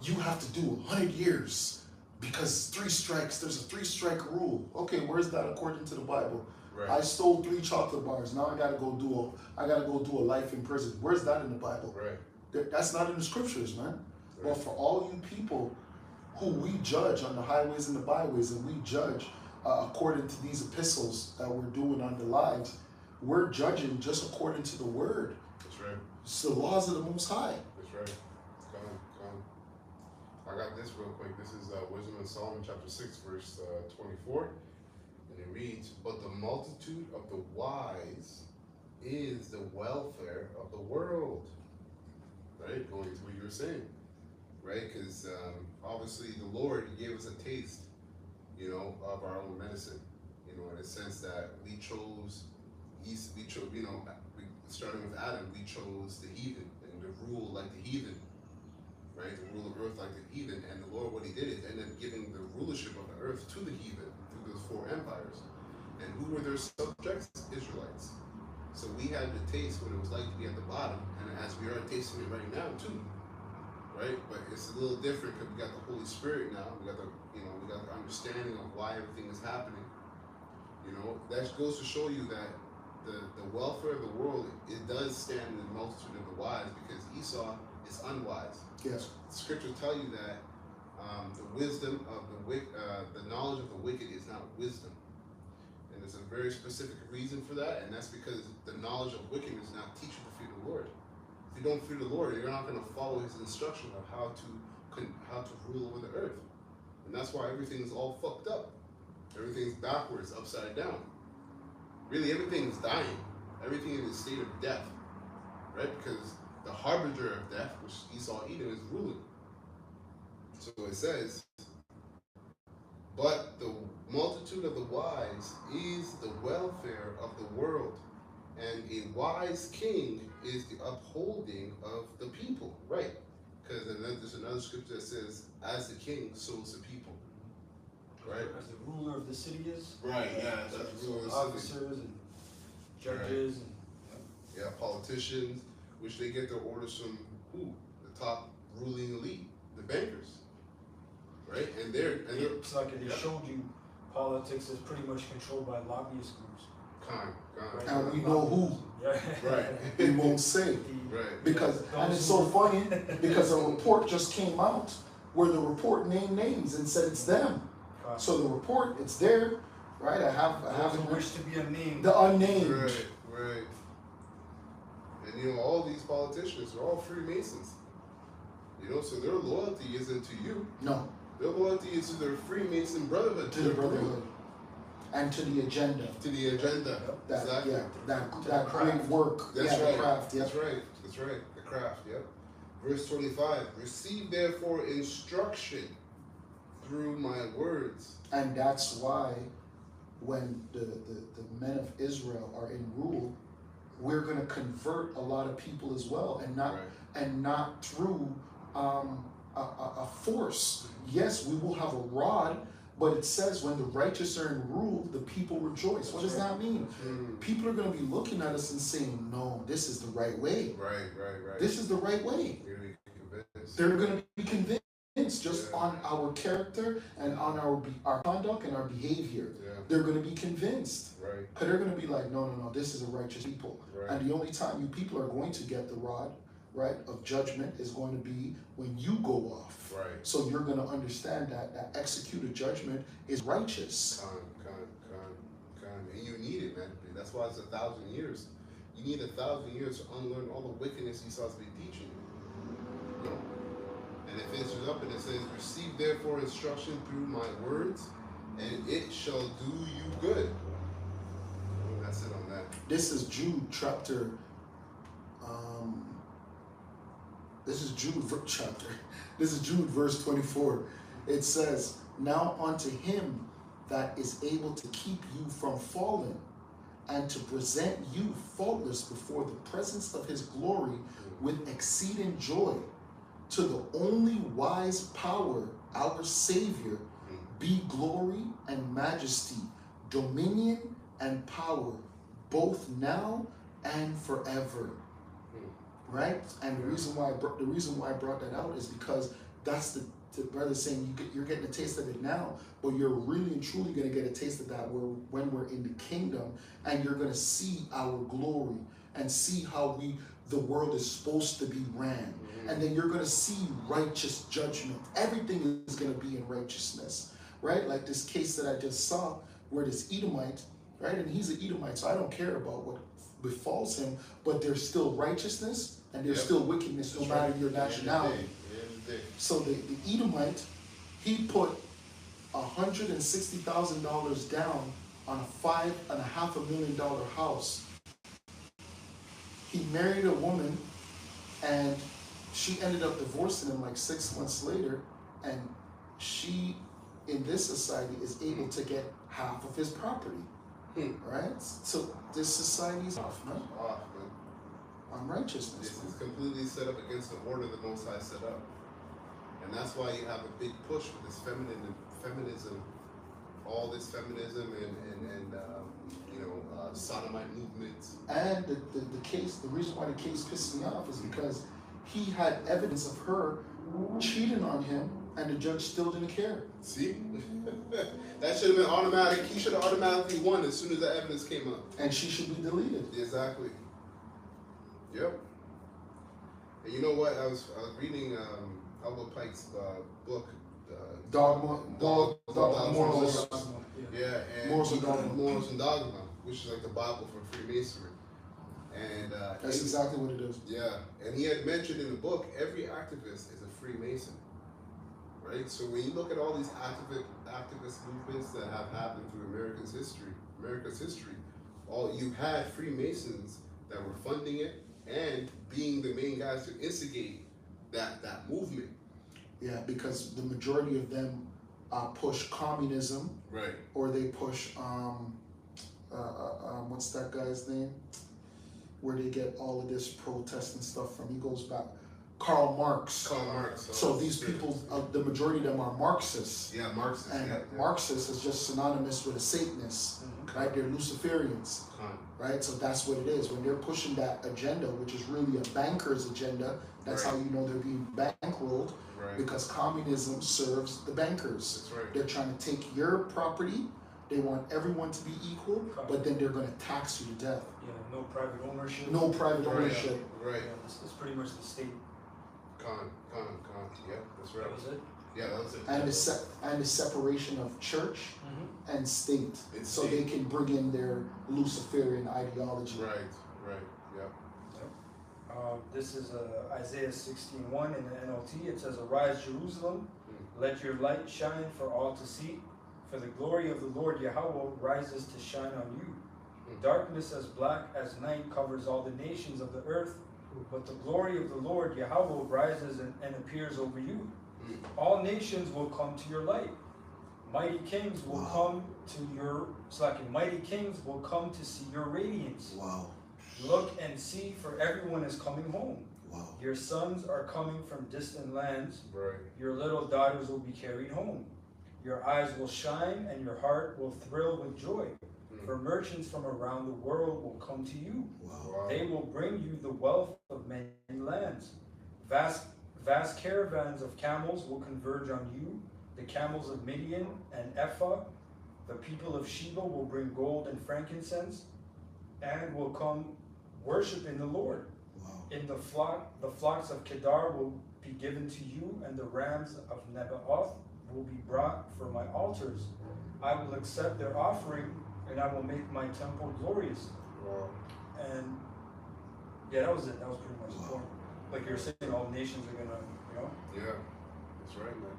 you have to do 100 years because 3 strikes, there's a 3-strike rule. Okay, where's that according to the Bible? Right. I stole 3 chocolate bars. Now I gotta go do a life in prison. Where's that in the Bible? Right. That's not in the scriptures, man. Right. Well, for all you people who we judge on the highways and the byways, and we judge according to these epistles that we're doing on the lives, we're judging just according to the word. That's right. It's the laws of the Most High. That's right. Come. I got this real quick. This is Wisdom in Solomon chapter 6, verse 24. And it reads, but the multitude of the wise is the welfare of the world. Right? Going to what you were saying. Right? Because obviously the Lord gave us a taste, of our own medicine. In a sense that we chose, starting with Adam, we chose the heathen and to rule like the heathen. Right? To rule the earth like the heathen. And the Lord, what he did is ended up giving the rulership of the earth to the heathen through those 4 empires. And who were their subjects? Israelites. So we had the taste what it was like to be at the bottom, and as we are tasting it right now too. Right? But it's a little different because we got the Holy Spirit now. We got the understanding of why everything is happening. That goes to show you that the welfare of the world, it does stand in the multitude of the wise, because Esau is unwise. Yes. The scriptures tell you that the wisdom of the knowledge of the wicked is not wisdom. And there's a very specific reason for that, and that's because the knowledge of wickedness is not teach you to fear the Lord. If you don't fear the Lord, you're not going to follow his instruction of how to how to rule over the earth. And that's why everything's all fucked up. Everything's backwards, upside down. Really, everything's dying. Everything in a state of death, right? Because the harbinger of death, which Esau Edom, is ruling. So it says, but the multitude of the wise is the welfare of the world, and a wise king is the upholding of the people, right? Because there's another scripture that says, as the king, so is the people, right? As the ruler of the city is. Right, yeah, that's the ruler of the city. Officers and judges and yeah, politicians, which they get their orders from who? The top ruling elite, the bankers, right? And they're it's like it showed you politics is pretty much controlled by lobbyist groups. Right. And we know who. Yeah. Right. We won't say. Right. Because, and it's so funny, because a report just came out where the report named names and said it's them. So the report, it's there, right? I have wish to be unnamed. The unnamed. Right. And all these politicians are all Freemasons. So their loyalty isn't to you. No. Their loyalty is to their Freemason brotherhood. To the brotherhood. And to the agenda. To the agenda. That, exactly. Yeah, that great work. That's right. The craft. That's right. The craft, yep. Verse 25, receive therefore instruction through my words. And that's why when the men of Israel are in rule, we're going to convert a lot of people as well, and not through a force. Yes, we will have a rod, but it says when the righteous are in rule, the people rejoice. What does that mean? People are going to be looking at us and saying, no, this is the right way. Right. This is the right way. They're going to be convinced just on our character and on our conduct and our behavior. They're going to be convinced. Right. Because they're going to be like, no, this is a righteous people. Right. And the only time you people are going to get the rod, right, of judgment is going to be when you go off. Right. So you're going to understand that executed judgment is righteous. Con. And you need it, man. That's why it's 1,000 years. You need 1,000 years to unlearn all the wickedness Esau's been teaching you. And it finishes up and it says, receive therefore instruction through my words, and it shall do you good. That's it on that. This is Jude chapter. This is Jude verse 24. It says, now unto him that is able to keep you from falling, and to present you faultless before the presence of his glory with exceeding joy, to the only wise power, our Savior, be glory and majesty, dominion and power, both now and forever. Right? And the reason why I brought that out is because that's the brother saying you're getting a taste of it now, but you're really and truly going to get a taste of that when we're in the kingdom, and you're going to see our glory and see how the world is supposed to be ran. And then you're going to see righteous judgment. Everything is going to be in righteousness, right? Like this case that I just saw where this Edomite, right? And he's an Edomite, so I don't care about what befalls him, but there's still righteousness and there's still wickedness no matter your nationality. So the Edomite, he put $160,000 down on a $5.5 million house. He married a woman, and she ended up divorcing him like 6 months later, and she, in this society, is able to get half of his property. Right? So this society is off, man. On righteousness. This is completely set up against the order the Most High set up. And that's why you have a big push with this feminism, all this feminism and sodomite movements. And the reason why the case pisses me off is because he had evidence of her cheating on him, and the judge still didn't care. See? That should have been automatic. He should have automatically won as soon as the evidence came up. And she should be deleted. Exactly. Yep. And you know what? I was reading Albert Pike's book, Morals. Yeah, and Morals and Dogma, which is like the Bible for Freemasonry. And that's exactly what it is. Yeah, and he had mentioned in the book, every activist is a Freemason. right? So when you look at all these activist movements that have happened through America's history, all you had Freemasons that were funding it and being the main guys to instigate that movement. Yeah, because the majority of them push communism, right? Or they push what's that guy's name? Where they get all of this protest and stuff from? He goes back. Karl Marx. Karl Marx. So these people, the majority of them are Marxists. Yeah, Marxists. And yeah. Marxist is just synonymous with a Satanist, right? They're Luciferians, right? So that's what it is. When they're pushing that agenda, which is really a banker's agenda, that's how you know they're being bankrolled, because communism serves the bankers. That's right. They're trying to take your property. They want everyone to be equal, but then they're going to tax you to death. Yeah, no private ownership. No private ownership. Right. Yeah, it's pretty much the state. Yeah, that's right. That was it? Yeah, that was it. And the separation of church and state, so state. they can bring in their Luciferian ideology. Right, yeah. This is Isaiah 16:1 in the NLT. It says, "Arise, Jerusalem, let your light shine for all to see. For the glory of the Lord Yahweh rises to shine on you. Darkness as black as night covers all the nations of the earth, but the glory of the Lord Yahweh rises and appears over you. All nations will come to your light. Mighty kings will come to your mighty kings will come to see your radiance. Wow. Look and see, for everyone is coming home. Wow. Your sons are coming from distant lands. Right. Your little daughters will be carried home. Your eyes will shine and your heart will thrill with joy. For merchants from around the world will come to you. Wow. They will bring you the wealth of many lands. Vast caravans of camels will converge on you. The camels of Midian and Ephah. The people of Sheba will bring gold and frankincense and will come worshiping the Lord. Wow. In the flocks of Kedar will be given to you, and the rams of Nebaioth will be brought for my altars. I will accept their offering, and I will make my temple glorious." Wow. And yeah, that was it. That was pretty much the point. Like you're saying, all nations are gonna, Yeah, that's right, man.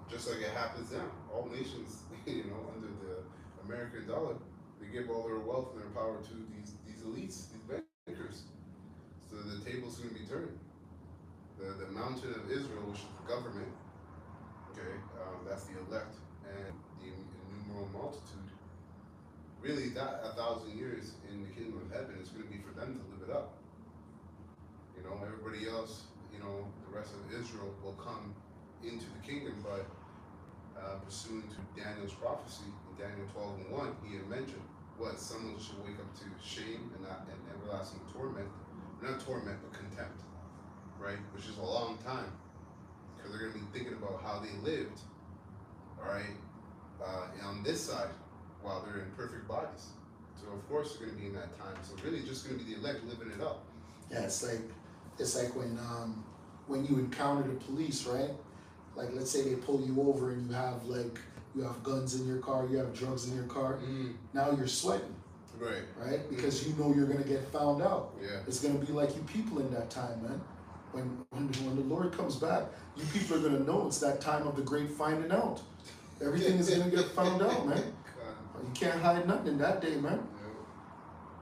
Just like it happens now. All nations, under the American dollar, they give all their wealth and their power to these elites, these bankers. So the table's going to be turned. The mountain of Israel, which is the government, that's the elect, and the innumerable multitude. Really, that 1,000 years in the kingdom of heaven is going to be for them to live it up. Everybody else, the rest of Israel will come into the kingdom, but pursuant to Daniel's prophecy in Daniel 12:1, he had mentioned someone should wake up to shame and everlasting torment, not torment but contempt, right? Which is a long time, because they're going to be thinking about how they lived, all right, on this side while they're in perfect bodies. So of course they're going to be in that time. So really, just going to be the elect living it up. Yeah, it's like when you encounter the police, right? Like, let's say they pull you over and you have guns in your car, you have drugs in your car. Now you're sweating, right? Because you know you're gonna get found out. Yeah. It's gonna be like you people in that time, man. When the Lord comes back, you people are gonna know it's that time of the great finding out. Everything is gonna get found out, man. You can't hide nothing in that day, man.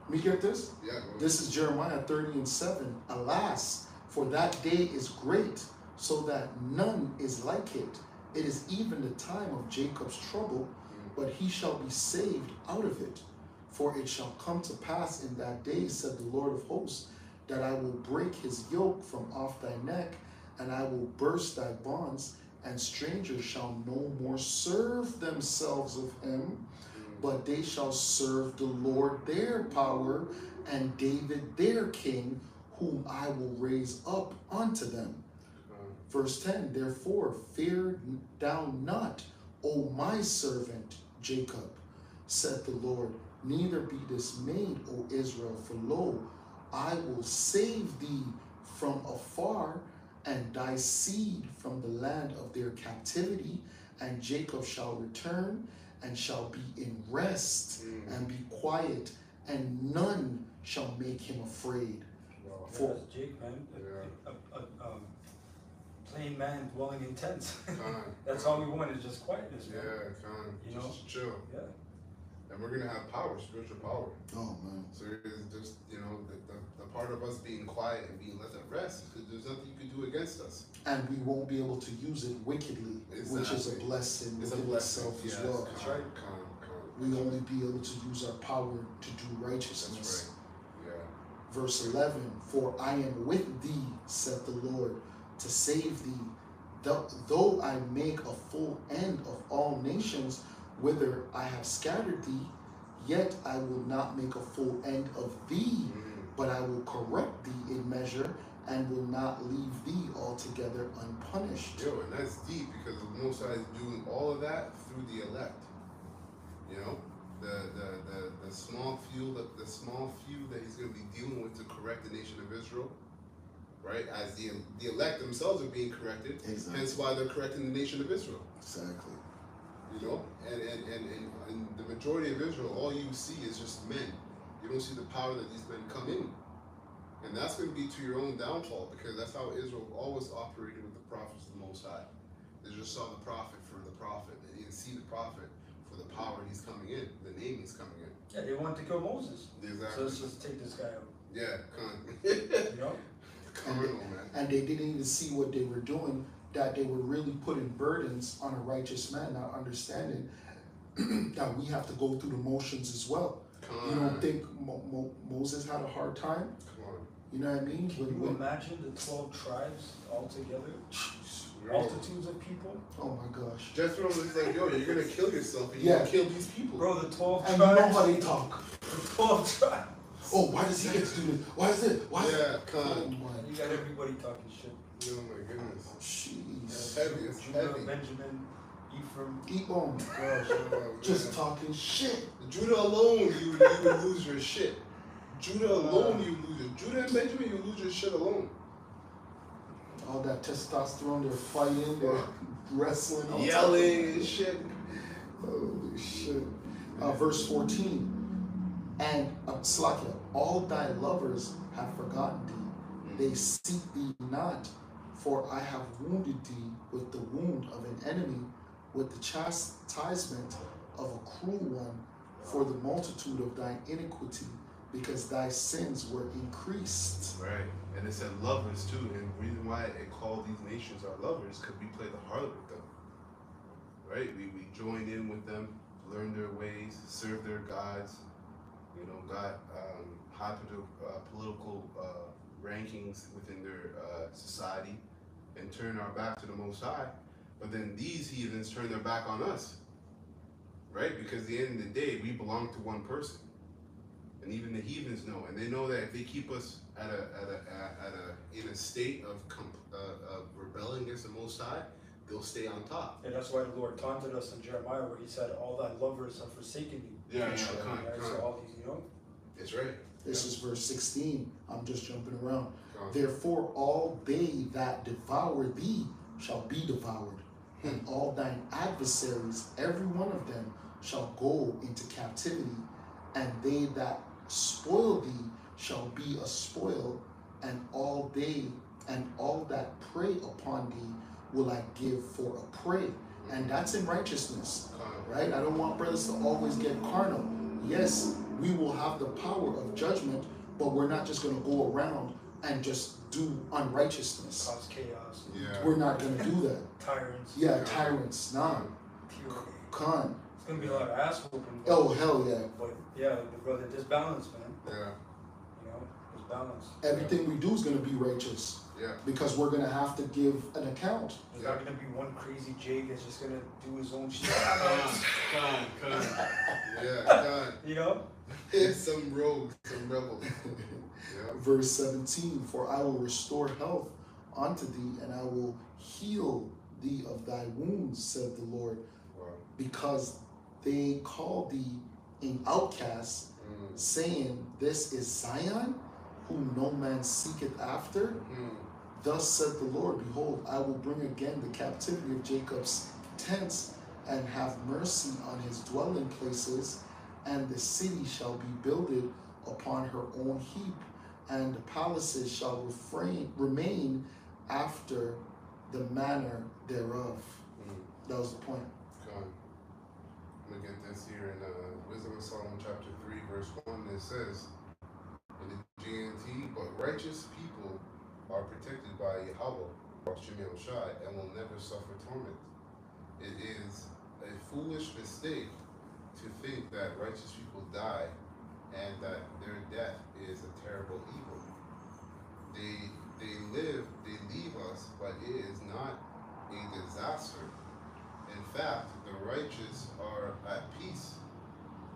Let me get this. Yeah. This is Jeremiah 30:7. Alas, for that day is great, so that none is like it. It is even the time of Jacob's trouble, but he shall be saved out of it. For it shall come to pass in that day, said the Lord of hosts, that I will break his yoke from off thy neck, and I will burst thy bonds, and strangers shall no more serve themselves of him, but they shall serve the Lord their power, and David their king, whom I will raise up unto them. Verse 10, therefore fear thou not, O my servant Jacob, said the Lord, neither be dismayed, O Israel, for lo, I will save thee from afar, and thy seed from the land of their captivity, and Jacob shall return, and shall be in rest, and be quiet, and none shall make him afraid. For Jake, man, plain many man dwelling in tents. Con, That's all we want is just quietness, man. Yeah, con. You know? Just chill. Yeah. And we're gonna have power, spiritual power. Oh man. So it's just, you know, the part of us being quiet and being let at rest, because there's nothing you can do against us. And we won't be able to use it wickedly, which is a Exactly. blessing It's a within blessing, itself as yes. well. That's right. We only be able to use our power to do That's righteousness. right. Verse 11, for I am with thee, saith the Lord, to save thee. Though I make a full end of all nations, whither I have scattered thee, yet I will not make a full end of thee, but I will correct thee in measure, and will not leave thee altogether unpunished. Yo, and that's deep, because the Most High is doing all of that through the elect. You know, the small few that he's going to be dealing with to correct the nation of Israel, right? As the elect themselves are being corrected, Exactly. hence why they're correcting the nation of Israel. Exactly. You know, and the majority of Israel, all you see is just men. You don't see the power that these men come in, and that's going to be to your own downfall, because that's how Israel always operated with the prophets of the Most High. They just saw the prophet for the prophet. They didn't see the prophet for the power he's coming in, the name he's coming in. Yeah, they wanted to kill Moses. Exactly. So let's just take this guy out. Yeah, You know? criminal, man. And they didn't even see what they were doing, that they were really putting burdens on a righteous man, not understanding that we have to go through the motions as well. You don't think Moses had a hard time? Come on. You know what I mean? Can you imagine the 12 tribes all together? Bro. Multitudes of people? Oh my gosh. Jethro was like, yo, you're gonna kill yourself and Yeah. you're gonna kill these people. Bro, the 12 And you know tribes. how they talk. The 12 tribes. Oh, why does he get to do this? Why is it? Why is it? Yeah, Oh con. my. You got everybody talking shit. Oh my goodness. Jeez. It's heavy, it's Judah, heavy. Benjamin, Ephraim. Oh my gosh. Oh, Just man. talking shit. Judah alone, you would lose your shit. Judah alone, you lose it. Judah and Benjamin, you lose your shit alone. All that testosterone, they're fighting, they're wrestling, all Yelling and shit. Holy shit. Verse 14. And Slakia, all thy lovers have forgotten thee. They seek thee not, for I have wounded thee with the wound of an enemy, with the chastisement of a cruel one, for the multitude of thine iniquity, because thy sins were increased. Right. And it said lovers too. And the reason why it called these nations our lovers, because we play the harlot with them. Right? We join in with them, learn their ways, serve their gods, you know, got high political rankings within their society, and turn our back to the Most High. But then these heathens turn their back on us. Right? Because at the end of the day, we belong to one person. And even the heathens know, and they know that if they keep us in a state of rebelling against the Most High, they'll stay on top. And that's why the Lord taunted us in Jeremiah, where he said, all thy lovers have forsaken you. Yeah, Right? yeah, So all these, you know? That's right. This is verse 16. I'm just jumping around. Con. Therefore, all they that devour thee shall be devoured, and all thine adversaries, every one of them, shall go into captivity, and they that spoil thee shall be a spoil, and all that prey upon thee will I give for a prey. And that's in righteousness, right? I don't want brothers to always get carnal. Yes, we will have the power of judgment, but we're not just going to go around and just do unrighteousness. Cause chaos, Yeah. We're not going to do that. tyrants, Yeah, tyrants, nah. tyranny. Con. It's going to be a lot of ass whooping. Oh, hell yeah. But yeah, brother, there's balance, man. Yeah. You know, there's balance. Everything we do is going to be righteous, Yeah. because we're going to have to give an account. There's not going to be one crazy Jake that's just going to do his own shit. Yeah. God. You know? Some rogue, some rebel. Yeah. Verse 17, for I will restore health unto thee, and I will heal thee of thy wounds, said the Lord, Wow. because they call thee an outcast, saying, this is Zion, whom no man seeketh after. Thus said the Lord, behold, I will bring again the captivity of Jacob's tents, and have mercy on his dwelling places, and the city shall be builded upon her own heap, and the palaces shall remain after the manner thereof. That was the point. God. I'm gonna get this here in Wisdom of Solomon chapter 3 verse 1. It says in the GNT, but righteous people are protected by Yahweh, and will never suffer torment. It is a foolish mistake to think that righteous people die and that their death is a terrible evil. They leave us, but it is not a disaster. In fact, the righteous are at peace.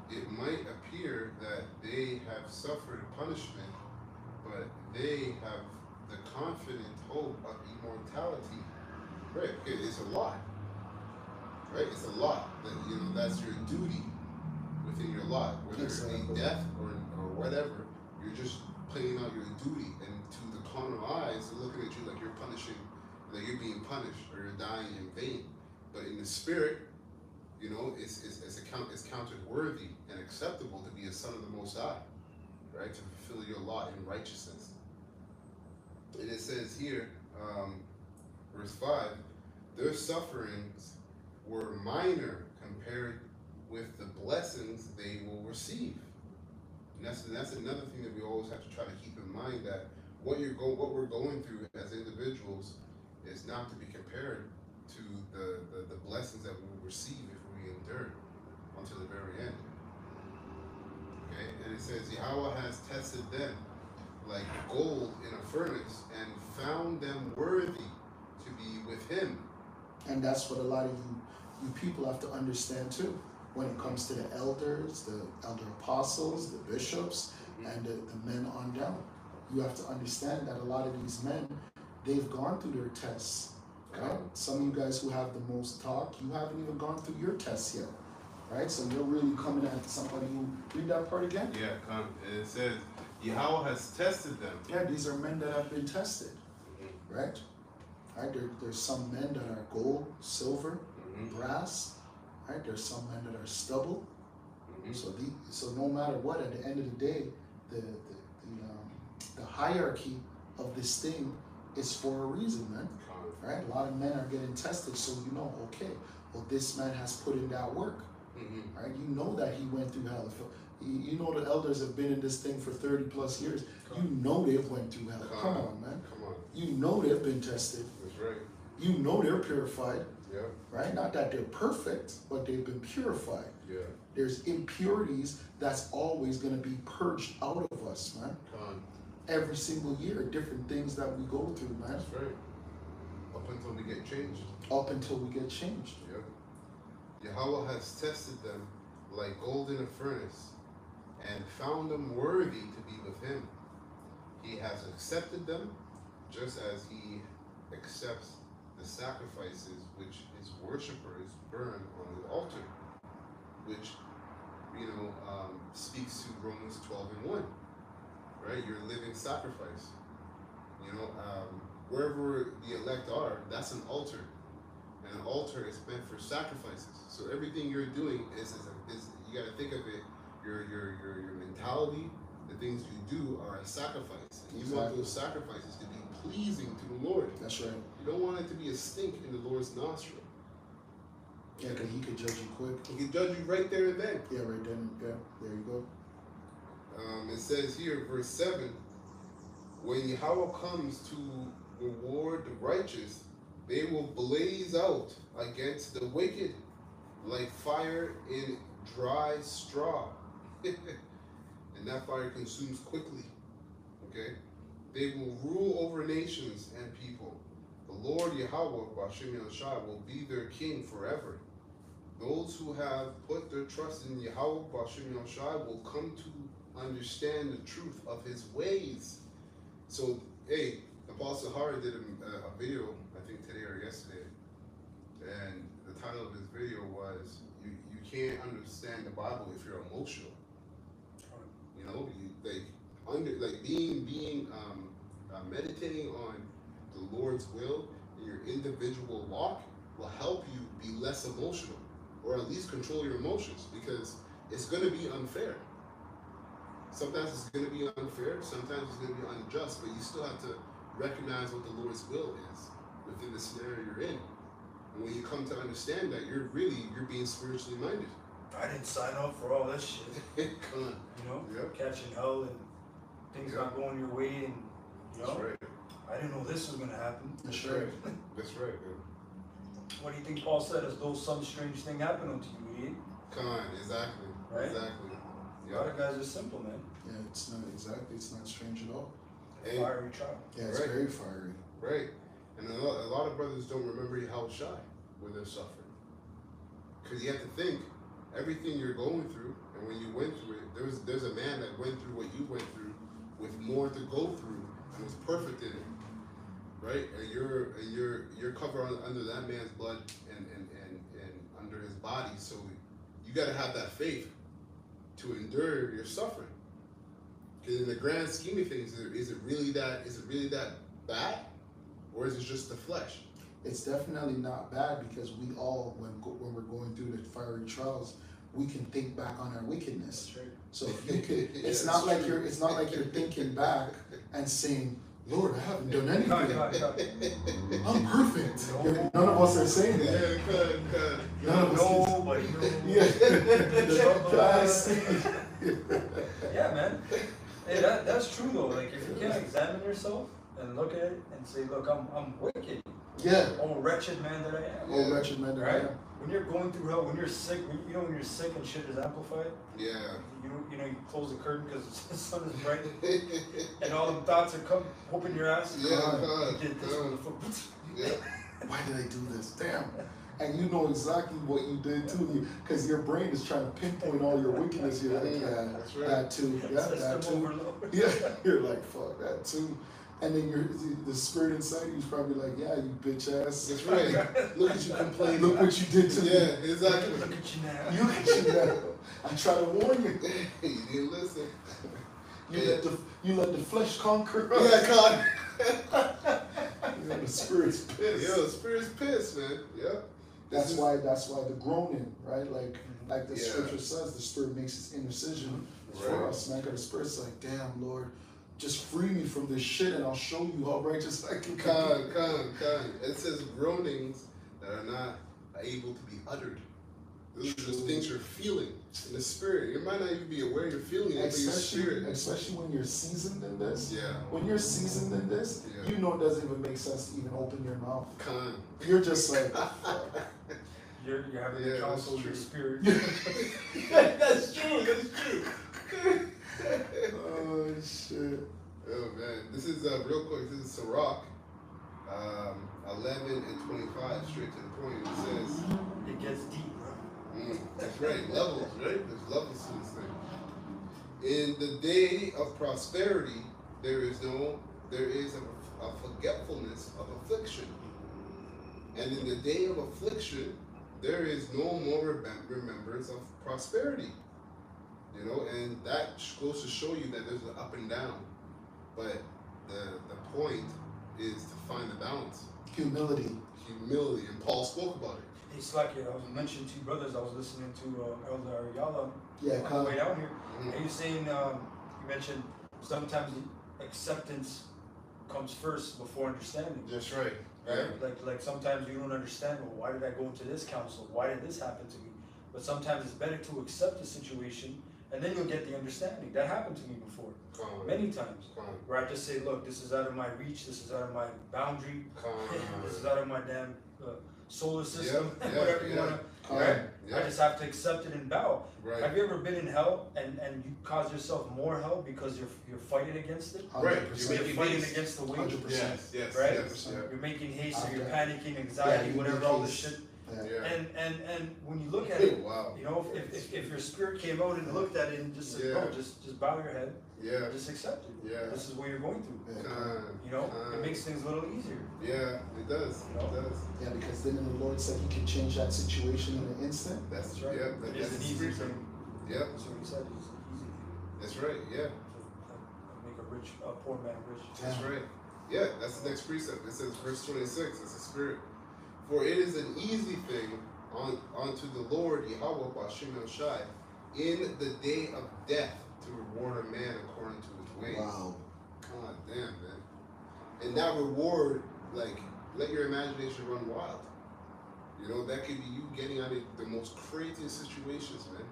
It might appear that they have suffered punishment, but they have the confident hope of immortality. Right? Okay, it's a lot. Right? It's a lot. That that's your duty within your lot. Whether it's a death or whatever, you're just playing out your duty. And to the carnal eyes, they're looking at you like you're punishing, like you're being punished or you're dying in vain. But in the spirit, it's counted worthy and acceptable to be a son of the Most High, right? To fulfill your lot in righteousness. And it says here, verse 5, their sufferings were minor compared with the blessings they will receive. And that's another thing that we always have to try to keep in mind, that what we're going through as individuals is not to be compared to the blessings that we will receive if we endure until the very end. Okay, and it says Yahweh has tested them like gold in a furnace and found them worthy to be with him. And that's what a lot of you people have to understand too. When it comes to the elders, the elder apostles, the bishops, and the men on down, you have to understand that a lot of these men, they've gone through their tests. Right? Some of you guys who have the most talk, you haven't even gone through your tests yet. Right? So you're really coming at somebody who, read that part again? Yeah, it says, Yahweh has tested them. Yeah, these are men that have been tested. Right? Right? There's some men that are gold, silver, brass. Right? There's some men that are stubble. So no matter what, at the end of the day, the hierarchy of this thing is for a reason, man. Right? A lot of men are getting tested, so okay, well, this man has put in that work. Right? You know that he went through hell. You know the elders have been in this thing for 30 plus years. You know they've went through hell. Come on, man. Come on. You know they've been tested. That's right. You know they're purified. Yeah. Right? Not that they're perfect, but they've been purified. Yeah. There's impurities that's always going to be purged out of us, man. Every single year, different things that we go through, man. That's right. Up until we get changed. Up until we get changed. Yep. Yahweh has tested them like gold in a furnace and found them worthy to be with him. He has accepted them just as he accepts the sacrifices which his worshipers burn on the altar, which speaks to Romans 12:1. Right? Your living sacrifice. Wherever the elect are, that's an altar. And an altar is meant for sacrifices. So everything you're doing is you gotta think of it, your mentality, the things you do are a sacrifice. And you want those sacrifices to be pleasing to the Lord. That's right. You don't want it to be a stink in the Lord's nostril. Yeah, because he could judge you quick. He can judge you right there and then. Yeah, right then. Yeah, there you go. It says here, verse 7, when Yahweh comes to reward the righteous, they will blaze out against the wicked like fire in dry straw. And that fire consumes quickly. Okay? They will rule over nations and people. The Lord Yahweh, Bashim Yahushua, will be their king forever. Those who have put their trust in Yahweh, Bashim Yahushua, will come to understand the truth of his ways. So, hey, Apostle Hari did a video, I think today or yesterday, and the title of his video was, you can't understand the Bible if you're emotional. Meditating on the Lord's will in your individual walk will help you be less emotional, or at least control your emotions, because it's going to be unfair. Sometimes it's going to be unfair, sometimes it's going to be unjust, but you still have to recognize what the Lord's will is within the this scenario you're in. And when you come to understand that, you're being spiritually minded. I didn't sign up for all this shit. Come on. You know, Yep. catching hell and things not going your way, and you know, That's right. I didn't know this was gonna happen. That's right. That's right, man. What do you think Paul said? As though some strange thing happened unto you, idiot. Come on, exactly. Right? Exactly. A lot of guys are simple, man. Yeah, it's not exactly. It's not strange at all. Hey, Fiery trial. Yeah, it's Right. very fiery. right. And a lot of brothers don't remember how shy when they're suffering. Because you have to think, everything you're going through, and when you went through it, there's a man that went through what you went through with more to go through and was perfect in it. Right? And you're covered under that man's blood and under his body. So you gotta have that faith to endure your suffering. Because in the grand scheme of things, is it really that bad? Or is it just the flesh? It's definitely not bad because we all, when we're going through the fiery trials, we can think back on our wickedness. That's right. So if you could, Yeah, it's that's not like true. you're thinking back and saying, Lord, I haven't done anything. I'm perfect. No. None of us are saying Yeah, that. good. None of us Nobody knows. Yeah. Guys. Yeah, man. Hey, that's true though. Like if you can't examine yourself and look at it and say, look, I'm wicked. Yeah. Oh, wretched man that I am. Oh, wretched man that I Right? am. When you're going through hell, when you're sick, when you're sick and shit is amplified. Yeah. You know you close the curtain because the sun is bright, and all them thoughts are whooping your ass. Yeah, You God, did this God. motherfucker. Yeah. Why did I do this? Damn. And you know exactly what you did too, because your brain is trying to pinpoint all your wickedness. You're like, yeah, That's right. that too, yeah, that System too. overload. Yeah, you're like, fuck that too. And then the spirit inside you is probably like, yeah, you bitch ass. That's right. Look at you complaining. Look what you did to me. Yeah, exactly. Look at you now. You can now. I try to warn you. You didn't listen. You let the flesh conquer us. Yeah, God. You know, the spirit's pissed. Yo, the spirit's pissed, man. Yeah. That's why the groaning, right? Like the Yeah. scripture says, the spirit makes its intercession for Right. us, man. 'Cause the spirit's like, damn, Lord, just free me from this shit and I'll show you how righteous I can be. Come. It says groanings that are not able to be uttered. Those are just things you're feeling in the spirit. You might not even be aware you're feeling it, but your spirit. Especially when you're seasoned in this. Yeah. When you're seasoned in this, Yeah. you know it doesn't even make sense to even open your mouth. Come. You're just like, You're having Yeah, a counsel that's with your true. spirit. That's true. oh shit. Oh man, this is real quick. This is Sirach, 11 and 25, straight to the point. It says, It gets deep, bro. that's right, levels, right? There's levels to this thing. In the day of prosperity, there is a forgetfulness of affliction, and in the day of affliction, there is no more remembrance of prosperity. You know, and that goes to show you that there's an up and down. But the point is to find the balance. Humility. Humility. And Paul spoke about it. It's like I was mentioning two brothers. I was listening to Elder Ariala Yeah, on the way down here. Mhm. And he was saying, you mentioned sometimes the acceptance comes first before understanding. That's right. Right? Like sometimes you don't understand, well, why did I go into this council? Why did this happen to me? But sometimes it's better to accept the situation and then you'll get the understanding. That happened to me before, many times. Where I just say, look, this is out of my reach, this is out of my boundary, this is out of my damn solar system, whatever you want to, right? I just have to accept it and bow. Right. Have you ever been in hell and you cause yourself more hell because you're fighting against it? Right. 100%. You're fighting against the weight. 100%. Yes. Right? Yes, yeah. You're making haste or Okay. you're panicking, anxiety, Yeah, you whatever, make all this haste. shit. Yeah. And when you look at it, Wow. you know, if your spirit came out and looked at it and just said, no, just bow your head, Yeah. just accept it. Yeah. This is what you're going through. Yeah. You know, it makes things a little easier. Yeah, it does. You know? It does. Yeah, because then the Lord said He can change that situation in an instant. That's That's right. Yeah, It that's is an the easy spirit. thing. Yep. That's what he said. It's easy. That's right. Yeah. Make a poor man rich. That's right. Yeah, that's the next precept. It says, verse 26, it's the spirit. For it is an easy thing unto the Lord Yahweh Bashim El Shai in the day of death to reward a man according to his ways. Wow. God damn, man. And that reward, like let your imagination run wild. You know, that could be you getting out of the most craziest situations, man.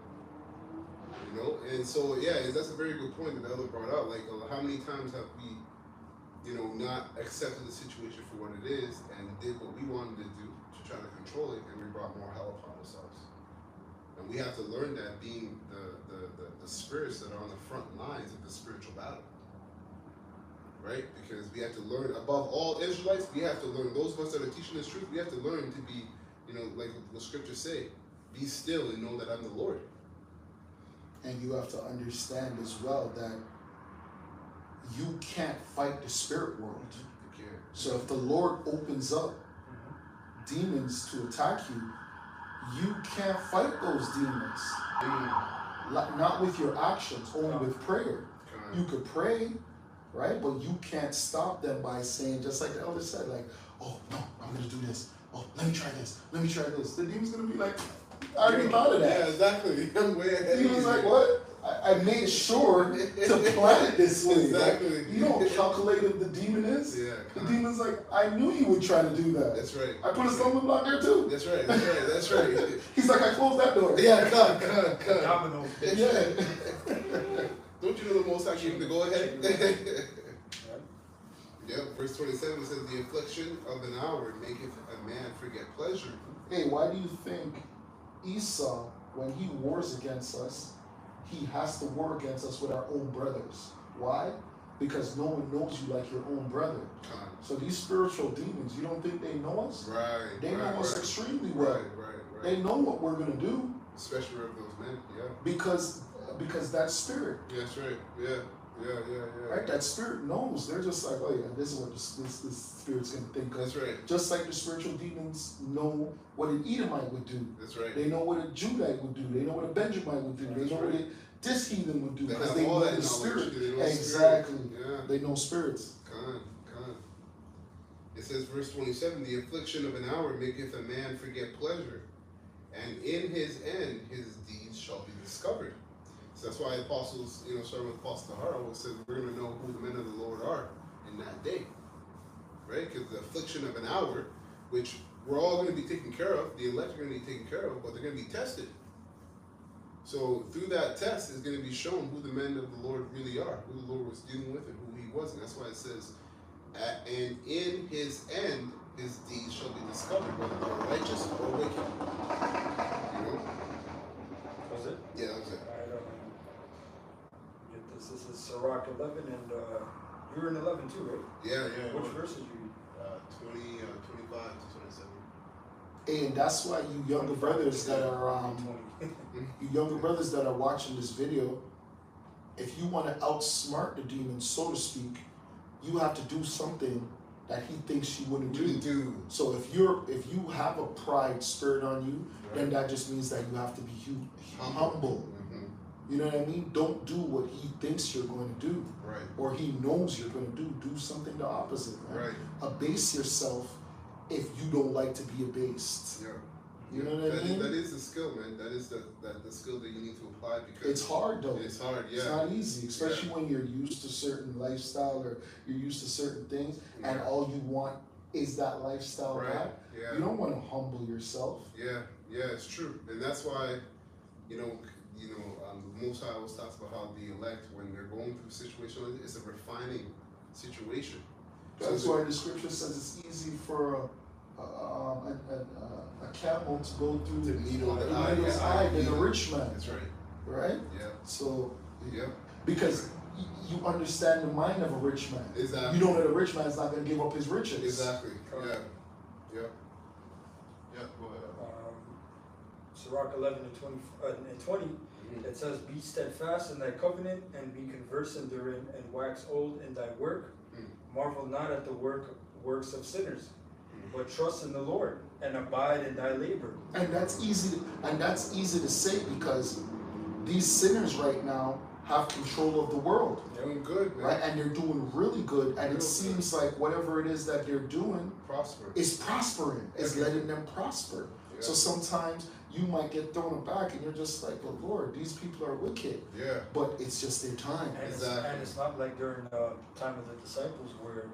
You know, and so yeah, that's a very good point that the elder brought out. Like, how many times have we, you know, not accepted the situation for what it is and did what we wanted to do to try to control it, and we brought more hell upon ourselves. And we have to learn that, being the spirits that are on the front lines of the spiritual battle. Right? Because we have to learn, above all Israelites, we have to learn, those of us that are teaching this truth, we have to learn to be, you know, like the scriptures say, be still and know that I'm the Lord. And you have to understand as well that you can't fight the spirit world. You can't. So if the Lord opens up demons to attack you, you can't fight those demons. Not with your actions, only with prayer. You could pray, right? But you can't stop them by saying, just like the elder said, like, oh, no, I'm going to do this. Oh, let me try this. Let me try this. The demon's going to be like, I already thought of that. Yeah, exactly. I'm way ahead. He was like, what? I made sure to plan it this way. Exactly. Like, you know how calculated the demon is? Yeah. The demon's like, I knew you would try to do that. That's right. I put a stumbling block there too. That's right. That's right. That's right. He's like, I closed that door. Yeah, cut. Domino. Yeah. Don't you know the Most High gave him to go ahead? Yep, verse 27 says, the affliction of an hour maketh a man forget pleasure. Hey, why do you think Esau, when he wars against us, he has to war against us with our own brothers? Why? Because no one knows you like your own brother. So these spiritual demons, you don't think they know us? Right. They know us extremely well. Right. They know what we're going to do. Especially of those men, yeah. Because that spirit. Yeah, that's right. Yeah. Right? That spirit knows. They're just like, oh yeah, this is what this spirit's going to think of. That's right. Just like the spiritual demons know what an Edomite would do. That's right. They know what a Judite would do. They know what a Benjamite would do. They know what this heathen would do, because they know the spirit. Exactly. Yeah. They know spirits. Con. It says, verse 27, the affliction of an hour maketh a man forget pleasure, and in his end his deeds shall be discovered. So that's why apostles, starting with Apostle Tahara, says we're going to know who the men of the Lord are in that day. Right? Because the affliction of an hour, which we're all going to be taken care of, the elect are going to be taken care of, but they're going to be tested. So through that test is going to be shown who the men of the Lord really are, who the Lord was dealing with and who he wasn't. That's why it says, and in his end, his deeds shall be discovered, whether they're righteous or wicked. Was it? Yeah, that was it. Get this. This is Sirach 11, and you were in 11 too, right? Yeah. Which verse did you read? 25 to 27. And that's why you younger brothers that are you younger brothers that are watching this video, if you want to outsmart the demon, so to speak, you have to do something that he thinks you wouldn't do. So if you have a pride spirit on you, then that just means that you have to be humble. You know what I mean? Don't do what he thinks you're going to do, or he knows you're going to do. Do something the opposite. Right? Abase yourself if you don't like to be abased. Yeah. You know what I mean? That is the skill, man. That is the skill that you need to apply, because it's hard though. It's hard, yeah. It's not easy, especially when you're used to certain lifestyle or you're used to certain things, and all you want is that lifestyle back. Yeah. You don't want to humble yourself. Yeah, it's true, and that's why, the Most High always talks about how the elect, when they're going through a situation like this, it's a refining situation. That's why the scripture says it's easy for a camel to go through the needle's eye than a rich man. That's right. Right? Yeah. So, yeah. Because you understand the mind of a rich man. Exactly. You know that a rich man is not going to give up his riches. Exactly. Yeah. Go ahead. Sirach 11 and 20, it says, be steadfast in thy covenant, and be conversant therein, and wax old in thy work. Marvel not at the works of sinners, but trust in the Lord, and abide in thy labor. And that's easy to say, because these sinners right now have control of the world. They're doing good, man. Right? And they're doing really good. And it seems like whatever it is that they're doing is prospering, is letting them prosper. Yeah. So sometimes you might get thrown aback and you're just like, well, Lord, these people are wicked. Yeah. But it's just their time. And it's not like during the time of the disciples, where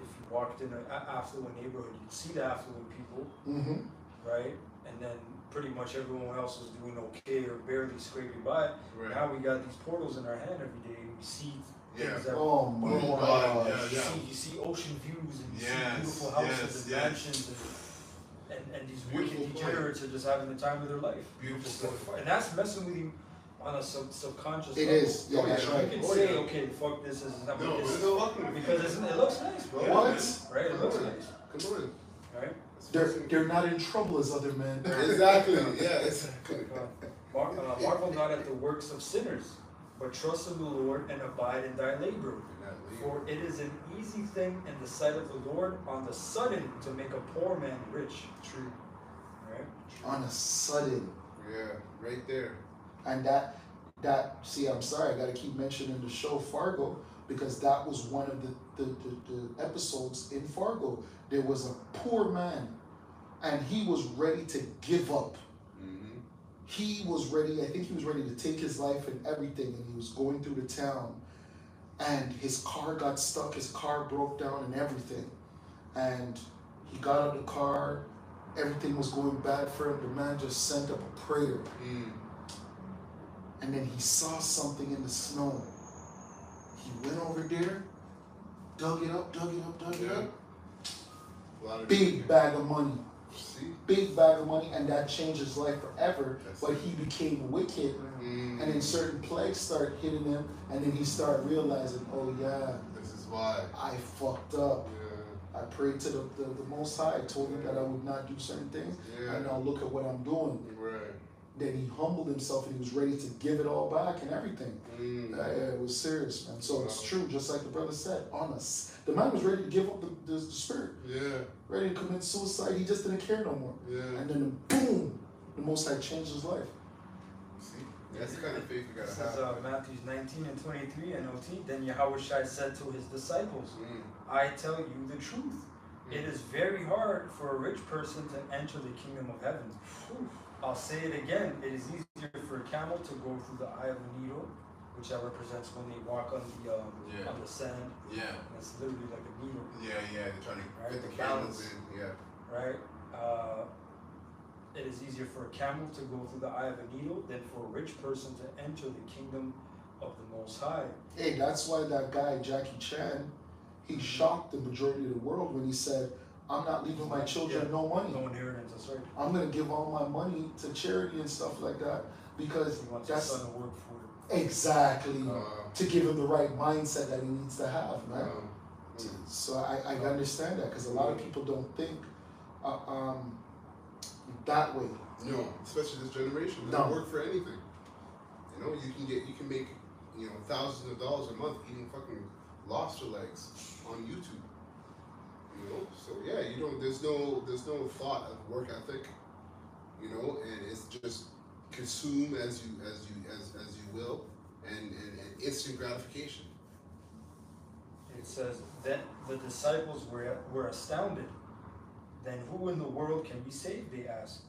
if walked in an affluent neighborhood, you'd see the affluent people, Mm-hmm. right? And then pretty much everyone else was doing okay or barely scraping by. Right. Now we got these portals in our hand every day. We see Yeah. things that Oh my blow our God. eyes. Yeah, You see ocean views and you Yes, see beautiful houses yes, and yes. mansions and these Beautiful wicked point. degenerates are just having the time of their life. Beautiful point. And that's messing with you on a subconscious It level. is. Yeah, that's You right. can Oh, say, yeah. okay, fuck this, is not No, this, it's not fucking with because you. it looks nice, bro. Yeah, What? man. Right? It Come looks on. nice. Come on. Right? They're not in trouble as other men. Exactly. Yeah, exactly. Marvel not at the works of sinners, but trust in the Lord and abide in thy labor. For it is an easy thing in the sight of the Lord on the sudden to make a poor man rich. True. Right? On a sudden. Yeah, right there. And that see, I'm sorry, I gotta keep mentioning the show Fargo, because that was one of the episodes in Fargo. There was a poor man and he was ready to give up. Mm-hmm. He was ready, I think he was ready to take his life and everything, and he was going through the town and his car got stuck, his car broke down and everything. And he got out of the car, everything was going bad for him. The man just sent up a prayer. Mm. And then he saw something in the snow. He went over there, dug it up. A lot of Big bag of money. See? Big bag of money, and that changed his life forever. That's But it. he became wicked, Mm. and then certain plagues start hitting him, and then he started realizing, oh yeah, This is why. I fucked up. Yeah. I prayed to the Most High, told him that I would not do certain things, Yeah. and now look at what I'm doing. Right. Then he humbled himself, and he was ready to give it all back and everything. Mm. Yeah, it was serious, man. So it's Wow. true, just like the brother said, honest. The man was ready to give up the spirit, Yeah. ready to commit suicide. He just didn't care no more. Yeah. And then boom, the Most High changed his life. See? That's the kind of faith you This gotta is have. Matthew 19 and 23 and OT. Then Yahushua said to his disciples, Mm. I tell you the truth. It is very hard for a rich person to enter the kingdom of heaven. I'll say it again. It is easier for a camel to go through the eye of a needle, which that represents when they walk on Yeah. the sand. Yeah. And it's literally like a needle, Yeah, they're trying to Right, fit the the candles balance. in. Yeah. right? It is easier for a camel to go through the eye of a needle than for a rich person to enter the kingdom of the Most High. Hey, that's why that guy, Jackie Chan, he shocked the majority of the world when he said, I'm not leaving my children no money. No inheritance, that's right. I'm going to give all my money to charity and stuff like that, because He wants his that's son to work for it. exactly Uh, to give him the right mindset that he needs to have, right? mm. So I understand that, because a lot of people don't think that way. No, especially this generation. They No. don't work for anything. You know, you can make, thousands of dollars a month eating fucking lobster legs on YouTube. You know, so yeah, there's no thought of work ethic. And it's just consume as you will, and instant gratification. It says, then the disciples were astounded. Then who in the world can be saved, they asked.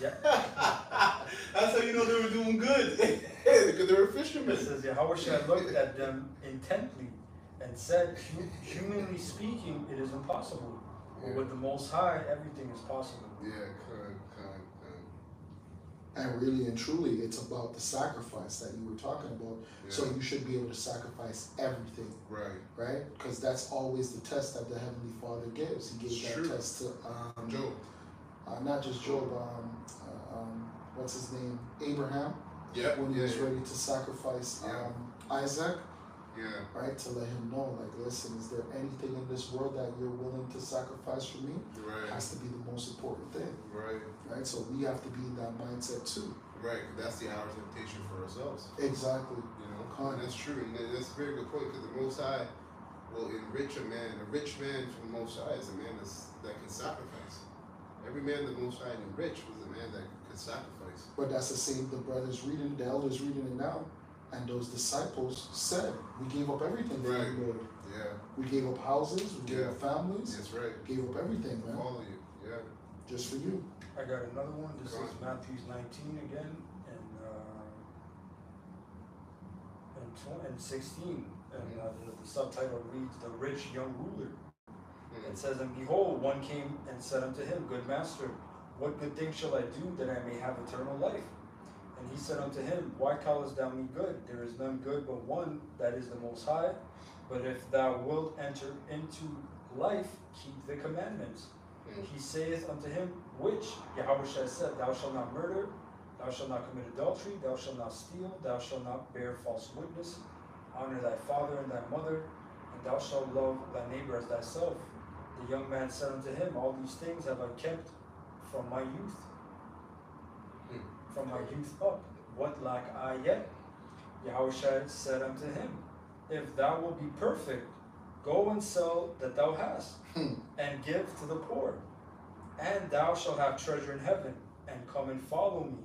Yeah. That's how you know they were doing good. Because they were fishermen. It says, Yahushua looked at them intently and said, humanly speaking, it is impossible. But with the Most High, everything is possible. Yeah, And really and truly, it's about the sacrifice that you were talking about. Yeah. So you should be able to sacrifice everything, right. right? Because that's always the test that the Heavenly Father gives. He gave that True. test to Job. not just Job. What's his name? Abraham. Yeah. When he was ready to sacrifice Yeah. Isaac, Yeah. right? To let him know, like, listen, is there anything in this world that you're willing to sacrifice for me? It Right. has to be the most important thing, Right. right? So we have to be in that mindset too. Right. That's the hour of temptation for ourselves. Exactly. And that's true, and that's a very good point, because the Most High will enrich a man. A rich man from the Most High is a man that can sacrifice. Every man the Most High enriched was a man that could sacrifice. But that's the same, the brothers reading, the elders reading it now, and those disciples said, we gave up everything for Right. the Lord. Yeah. We gave up houses, we gave Yeah. up families, That's right. gave up everything, man, All of you. Yeah. just for you. I got another one. This Go is on. Matthew 19 again, and 16. And the subtitle reads, The Rich Young Ruler. It says, and behold, one came and said unto him, Good master, what good thing shall I do that I may have eternal life? And he said unto him, Why callest thou me good? There is none good but one, that is the Most High. But if thou wilt enter into life, keep the commandments. He saith unto him, which Yahushua said, Thou shalt not murder, thou shalt not commit adultery, thou shalt not steal, thou shalt not bear false witness, honor thy father and thy mother, and thou shalt love thy neighbor as thyself. The young man said unto him, All these things have I kept from my youth. From my youth up. What lack I yet? Yahushua said unto him, If thou wilt be perfect, go and sell that thou hast, and give to the poor, and thou shalt have treasure in heaven, and come and follow me.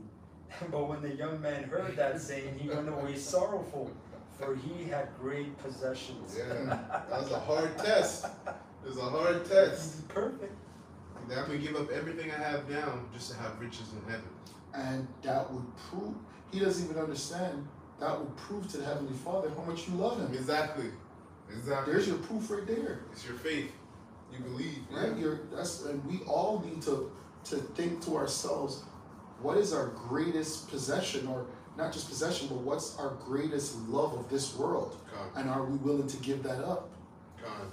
But when the young man heard that saying, he went away sorrowful, for he had great possessions. Yeah, that was a hard test. It was a hard test. Perfect. I'm gonna give up everything I have now just to have riches in heaven. And that would prove, he doesn't even understand, that would prove to the Heavenly Father how much you love him. Exactly. There's your proof right there. It's your faith. You believe. Right? Yeah. And we all need to think to ourselves, what is our greatest possession, or not just possession, but what's our greatest love of this world? God. And are we willing to give that up? God.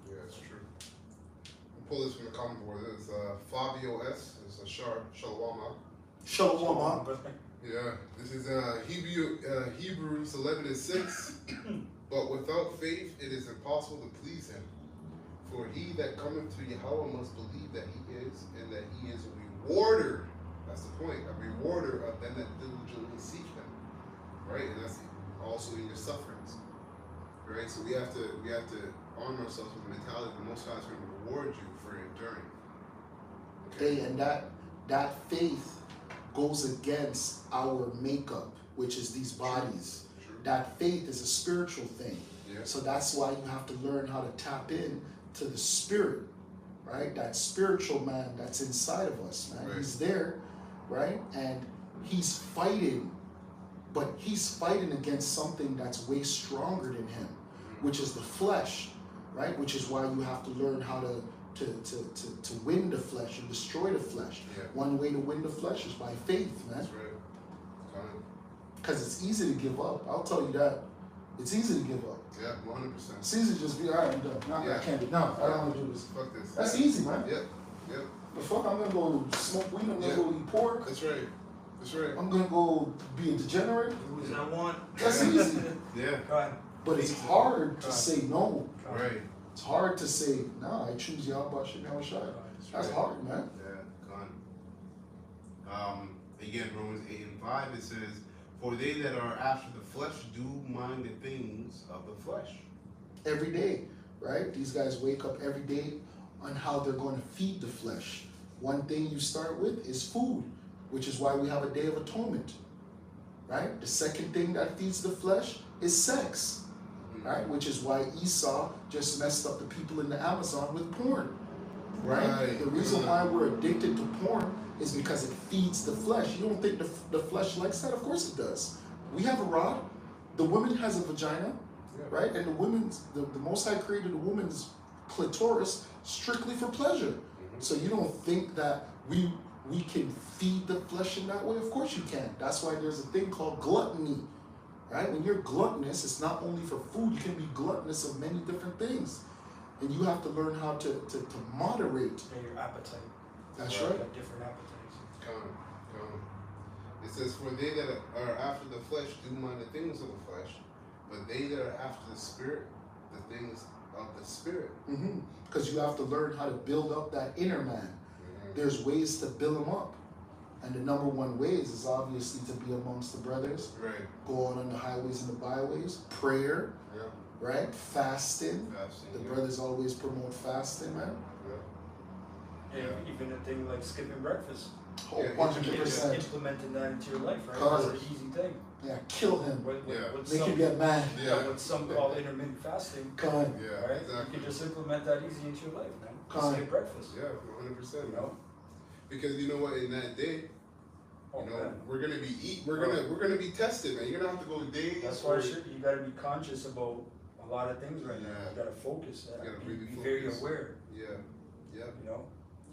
Yeah, it's true. I'll pull this from the comment board. It's Flavio S. It's a Shalom. Shalom. Yeah, this is Hebrews 11:6. But without faith it is impossible to please him. For he that cometh to Yahweh must believe that he is, and that he is a rewarder. That's the point, a rewarder of them that diligently seek him. Right? And that's also in your sufferings. Right? So we have to arm ourselves with the mentality that the Most High is going to reward you for enduring. Okay, and that faith goes against our makeup, which is these bodies. True. That faith is a spiritual thing. Yeah. So that's why you have to learn how to tap in to the spirit, right? That spiritual man that's inside of us, man. Right. He's there, right? And he's fighting, but he's fighting against something that's way stronger than him, which is the flesh, right? Which is why you have to learn how to win the flesh and destroy the flesh. Yeah. One way to win the flesh is by faith, man. That's right. Because it's easy to give up. I'll tell you that. It's easy to give up. Yeah, 100%. It's easy to just be, all right, I'm done. No, Yeah. I can't do No, I don't want to do this. Fuck this. That's easy, man. Yep. The fuck, I'm going to go smoke weed, I'm going to Yeah. go eat pork. That's right. I'm going to go be a degenerate. Who's that one? That's easy. Yeah. God. But it's hard to say no. Right. It's hard to say, no, I choose Yahweh Shem Yahushua. That's right. hard, man. Yeah, gone. Again, Romans 8:5, it says, For they that are after the flesh do mind the things of the flesh. Every day, right? These guys wake up every day on how they're going to feed the flesh. One thing you start with is food, which is why we have a Day of Atonement, right? The second thing that feeds the flesh is sex, right? Which is why Esau just messed up the people in the Amazon with porn, right? The reason why we're addicted to porn is because it feeds the flesh. You don't think the flesh likes that? Of course it does. We have a rod. The woman has a vagina, right? And the Most High created the woman's clitoris strictly for pleasure. So you don't think that we can feed the flesh in that way? Of course you can. That's why there's a thing called gluttony, right? When you're gluttonous, it's not only for food. You can be gluttonous of many different things. And you have to learn how to moderate. And your appetite. That's right. Like different appetites. Come. It says, For they that are after the flesh do mind the things of the flesh, but they that are after the spirit, the things of the spirit. Because you have to learn how to build up that inner man. There's ways to build him up. And the number one ways is obviously to be amongst the brothers. Right. Go out on the highways and the byways. Prayer. Yeah. Right? Fasting. The brothers always promote fasting, man. Yeah. Even a thing like skipping breakfast. Oh, Yeah, 100%. Implementing that into your life, right? Cause- It's an easy thing. Yeah, kill him. What Make some, him get mad. what some call intermittent fasting. Con. Yeah, Right? exactly. You can just implement that easy into your life, man. Con. Just skip breakfast. Yeah, 100%. You know? Because you know what, in that day, Oh, you know, man. we're gonna be tested, man. You're gonna have to go days. That's why you gotta be conscious about a lot of things right now. Yeah. You gotta focus. You gotta really be very focus. aware. Yeah. Yep. You know,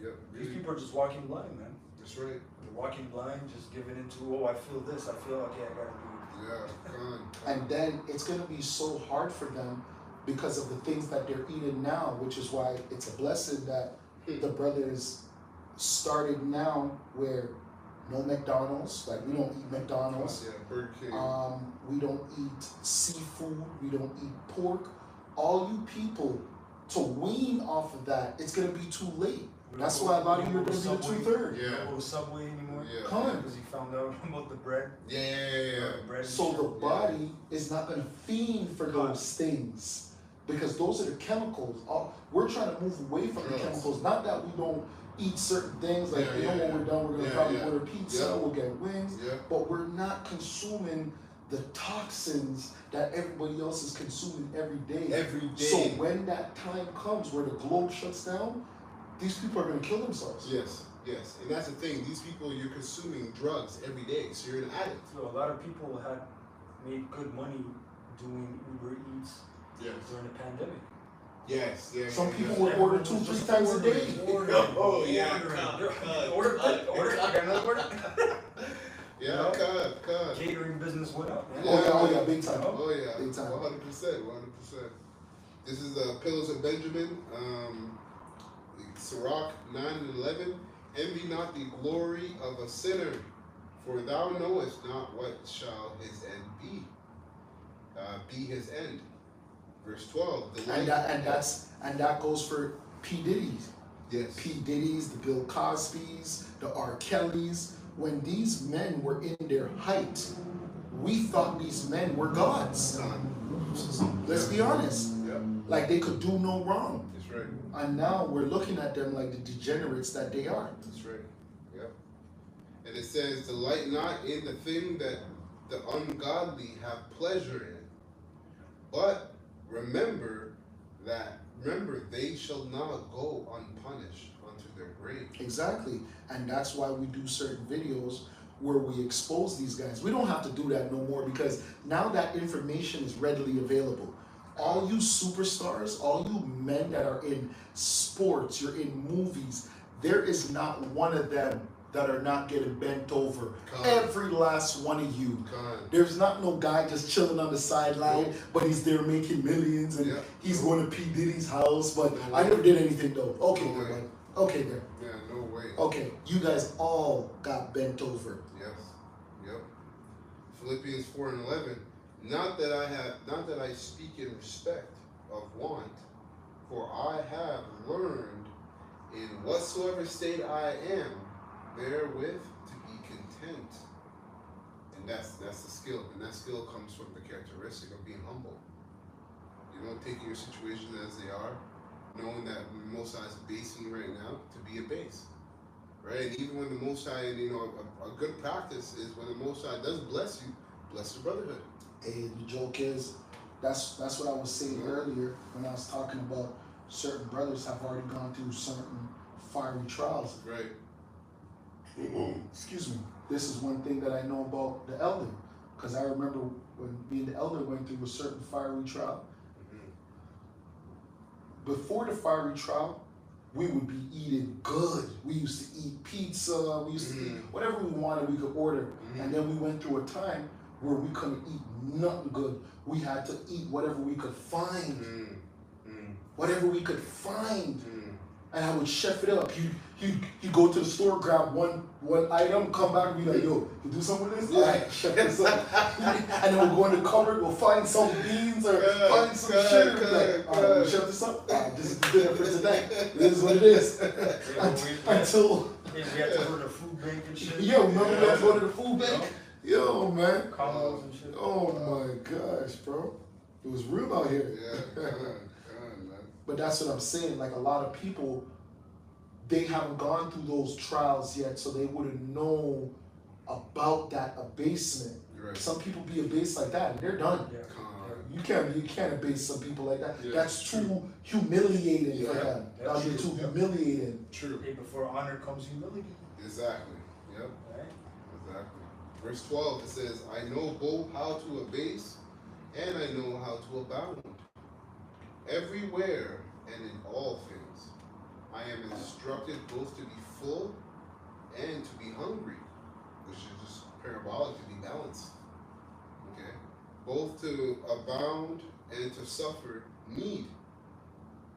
Yep. these Really. people are just walking blind, man. That's right. They're walking blind, just giving into, oh, I feel this, I feel okay, I gotta do Yeah. Come on. And then it's going to be so hard for them because of the things that they're eating now, which is why it's a blessing that the brothers started now where no McDonald's, like we don't eat McDonald's. Yeah. Burger King. We don't eat seafood, we don't eat pork. All you people, to wean off of that, it's going to be too late. That's why a lot of you are going to be the 2/3. You don't go to Subway anymore. Yeah. Come on. Because he found out about the bread. Yeah. Bread and So shit. the body is not going to fiend for those things because those are the chemicals. We're trying to move away from the Drugs. chemicals. Not that we don't eat certain things, like when we're done, we're going to probably order pizza, we'll get wings, but we're not consuming the toxins that everybody else is consuming every day. Every day. So when that time comes where the globe shuts down, these people are going to kill themselves. Yes. Yes. And that's the thing. These people, you're consuming drugs every day, so you're an addict. So a lot of people had made good money doing Uber Eats during the pandemic. Yes. Yeah. Some yeah, people yeah. would order 2-3 times a day. Oh, yeah. Order, I got another order. Yeah, cut. Catering business went up, man. Oh yeah, big time. Oh yeah, Big time. 100%. This is the Pillars of Benjamin, Sirach 9:11. Envy not the glory of a sinner, for thou knowest not what shall his end be. Be his end. Verse 12. And that goes for P. Diddy's. Yes. P. Diddy's, the Bill Cosby's, the R. Kellys. When these men were in their height, we thought these men were gods. Let's be honest. Yep. Like they could do no wrong. That's right. And now we're looking at them like the degenerates that they are. That's right. Yep. And it says, delight not in the thing that the ungodly have pleasure in, but remember they shall not go unpunished unto their grave. Exactly. And that's why we do certain videos where we expose these guys. We don't have to do that no more because now that information is readily available. All you superstars, all you men that are in sports, you're in movies, there is not one of them that are not getting bent over. Every last one of you. There's not no guy just chilling on the sideline, but he's there making millions and he's going to P. Diddy's house, but I never did anything though. Okay, there, buddy. Okay, there. Yeah, no way. Okay, you guys all got bent over. Yes. Yep. Philippians 4:11. Not that I speak in respect of want, for I have learned in whatsoever state I am, therewith to be content. And that's the skill. And that skill comes from the characteristic of being humble. You know, taking your situation as they are, knowing that the Most High is basing you right now to be a base. Right? And even when the Most High, and you know, a good practice is when the Most High does bless you, bless the brotherhood. Hey, the joke is, that's what I was saying earlier when I was talking about certain brothers have already gone through certain fiery trials. Right. Excuse me. This is one thing that I know about the elder, because I remember when me and the elder went through a certain fiery trial. Before the fiery trial, we would be eating good. We used to eat pizza. We used to eat whatever we wanted. We could order, and then we went through a time where we couldn't eat nothing good. We had to eat whatever we could find. Whatever we could find. And I would chef it up. You go to the store, grab one item, come back and be like, yo, you do some of this? All right, chef this up. And then we'll go in the cupboard, we'll find some beans or find some sugar. Like, all right, we'll chef this up. All right, this is the dinner for today. This is what it is. Until... we had to go to the food bank and shit. Yo, remember we had to go to the food bank? Yo, man. Combos and shit. Oh my gosh, bro. It was real out here. Yeah, man. But that's what I'm saying. Like a lot of people, they haven't gone through those trials yet, so they wouldn't know about that abasement. Right. Some people be abased like that, and they're done. Yeah. You can't abase some people like that. Yeah, That's too humiliating for them. Yeah, That'll be too humiliating. True. Hey, before honor comes humility. Exactly. Yep. Right? Exactly. Verse 12, it says, I know both how to abase and I know how to abound. everywhere and in all things. I am instructed both to be full and to be hungry, which is just parabolic, to be balanced. Okay? Both to abound and to suffer need.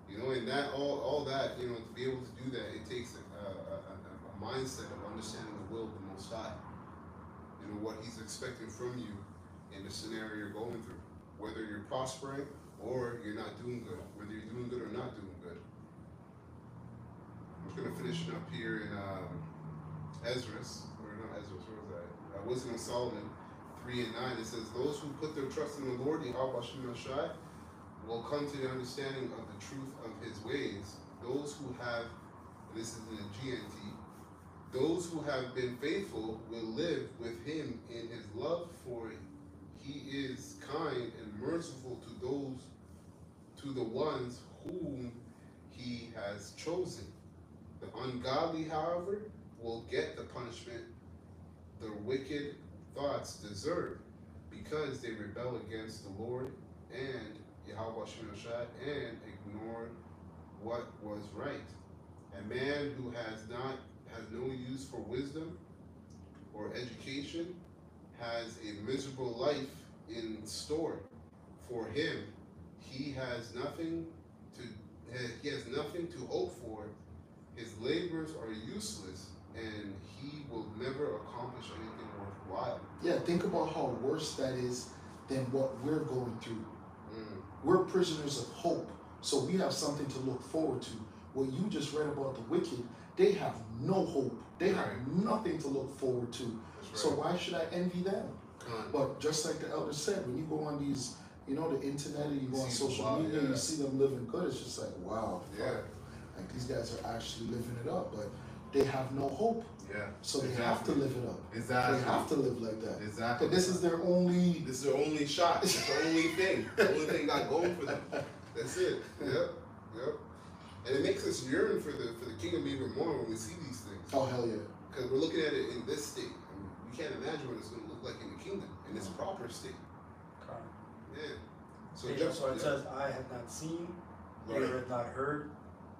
You know, and that all that, you know, to be able to do that, it takes a mindset of understanding the will of the Most High. You know, what He's expecting from you in the scenario you're going through. Whether you're prospering or you're not doing good. Whether you're doing good or not doing good. I'm just going to finish it up here in Ezra's, or not Ezra's, where was that? Wisdom of Solomon 3 and 9. It says, those who put their trust in the Lord, Yahweh Hashem Shai, will come to the understanding of the truth of His ways. Those who have, and this is in the GNT, those who have been faithful will live with Him in His love, for He is kind and merciful to the ones whom He has chosen. The ungodly, however, will get the punishment their wicked thoughts deserve, because they rebel against the Lord and Yahweh Shai and ignored what was right. A man who has no use for wisdom or education has a miserable life in store for him. He has nothing to hope for. His labors are useless, and he will never accomplish anything worthwhile. Yeah, think about how worse that is than what we're going through. We're prisoners of hope, so we have something to look forward to. What you just read about the wicked, they have no hope. They have nothing to look forward to. Right. So why should I envy them? But just like the elder said, when you go on these, you know, the internet, and you go on social media, and you see them living good, it's just like, wow, like these guys are actually living it up, but they have no hope. Yeah. So they have to live it up. Exactly. They have to live like that. Exactly. But this is their only shot. It's the only thing. The only thing got going for them. That's it. Yep. And it makes us yearn for the kingdom even more when we see these things. Oh, hell yeah. Because we're looking at it in this state. I mean, we can't imagine what it's going to look like in the kingdom, in its proper state. Yeah. So it says, I have not seen, ear have not heard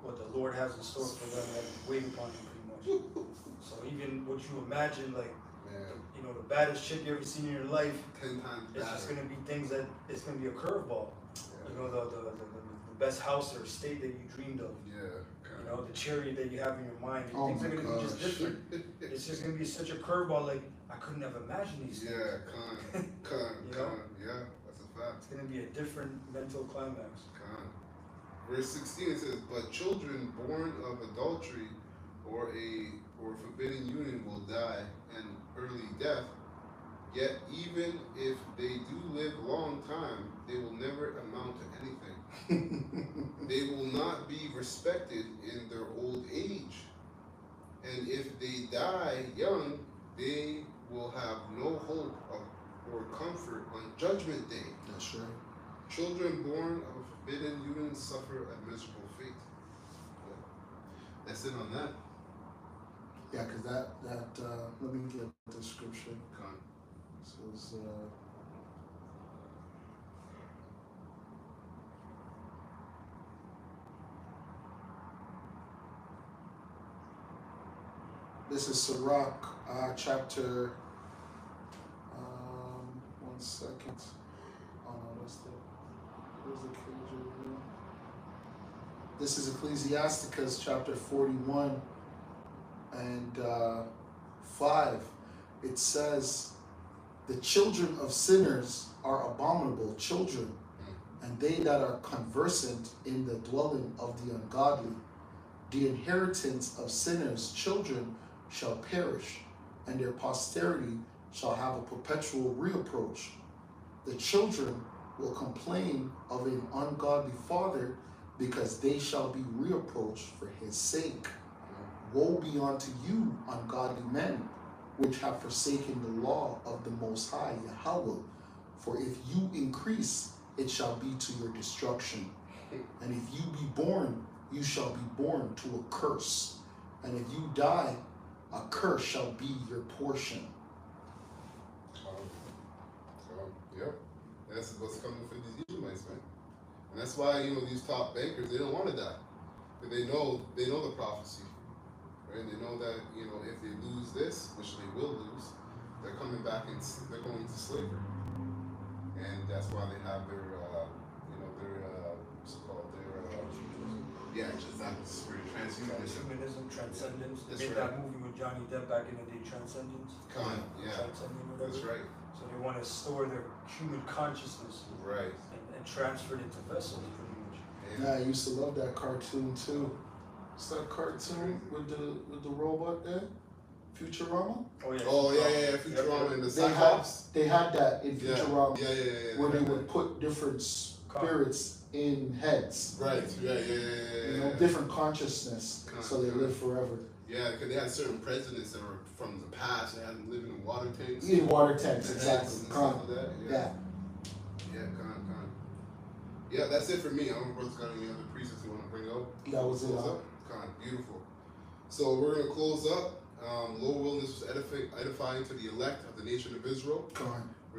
what the Lord has in store for them that wait upon Him, pretty much. So even what you imagine, like, you know, the baddest chick you ever seen in your life, 10 times it's just going to be things that, it's going to be a curveball. Yeah. You know, the best house or estate that you dreamed of. Yeah. You know, the chariot that you have in your mind. Things are going to be just different. It's just going to be such a curveball, like, I couldn't have imagined these things. Yeah, yeah, that's a fact. It's going to be a different mental climax. Verse 16, it says, but children born of adultery or forbidden union will die an early death. Yet even if they do live a long time, they will never amount to anything. They will not be respected in their old age. And if they die young, they will have no hope or comfort on Judgment Day. That's right. Children born of forbidden union suffer a miserable fate. That's it on that. Yeah, because that let me get the scripture. So it's, this is Sirach, chapter, 1 second. Oh no, where's the KJV? This is Ecclesiasticus chapter 41 and 5. It says, the children of sinners are abominable children, and they that are conversant in the dwelling of the ungodly. The inheritance of sinners' children shall perish, and their posterity shall have a perpetual reproach. The children will complain of an ungodly father, because they shall be reproached for his sake. Woe be unto you, ungodly men, which have forsaken the law of the Most High, Yahweh. For if you increase, it shall be to your destruction. And if you be born, you shall be born to a curse. And if you die, a curse shall be your portion. Yep. That's what's coming for these Edomites, man. And that's why, you know, these top bankers, they don't want to die. But they know the prophecy. Right? They know that, you know, if they lose this, which they will lose, they're coming back and they're going into slavery. And that's why they have their, you know, their, what's it called? Their, yeah, exactly. Transhumanism, transcendence. That's They made right. that movie with Johnny Depp back in the day, Transcendence. Yeah. Transcending, whatever. That's right. So they want to store their human consciousness Right. and transfer it into vessels, pretty much. Yeah, I used to love that cartoon too. It's that cartoon with the robot there, Futurama. Oh yeah. Futurama and the They had Cyclops. that in Futurama, Yeah. where they would put different spirits in heads. Right. Yeah. You know, different consciousness, so they live forever. Yeah, because they had certain presidents that were from the past. They had them living in water tanks. In water tanks, And exactly. heads and stuff like that. Yeah. Yeah, that's it for me. I don't know if brothers got any other precepts you want to bring up. That was it. Close up. Beautiful. So we're going to close up. Lord willing, this was edifying to the elect of the nation of Israel. We're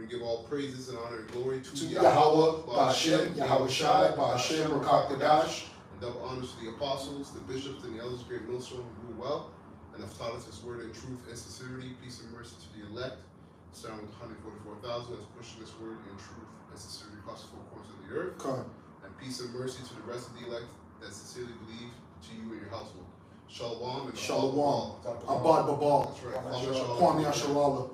going to give all praises and honor and glory to Yahweh, Ba'ashem, Yahweh Shai, Ba'ashem, Rakak Kadash. And double honors to the apostles, the bishops, and the elders of great millstone who rule well and have taught us His word in truth and sincerity. Peace and mercy to the elect. Starting with 144,000 that's pushing this word in truth and sincerity across the four corners of the earth. And peace and mercy to the rest of the elect that sincerely believe to you and your household. Shalom and Shalom. Abad Babal. That's right. Kwame Asharallah.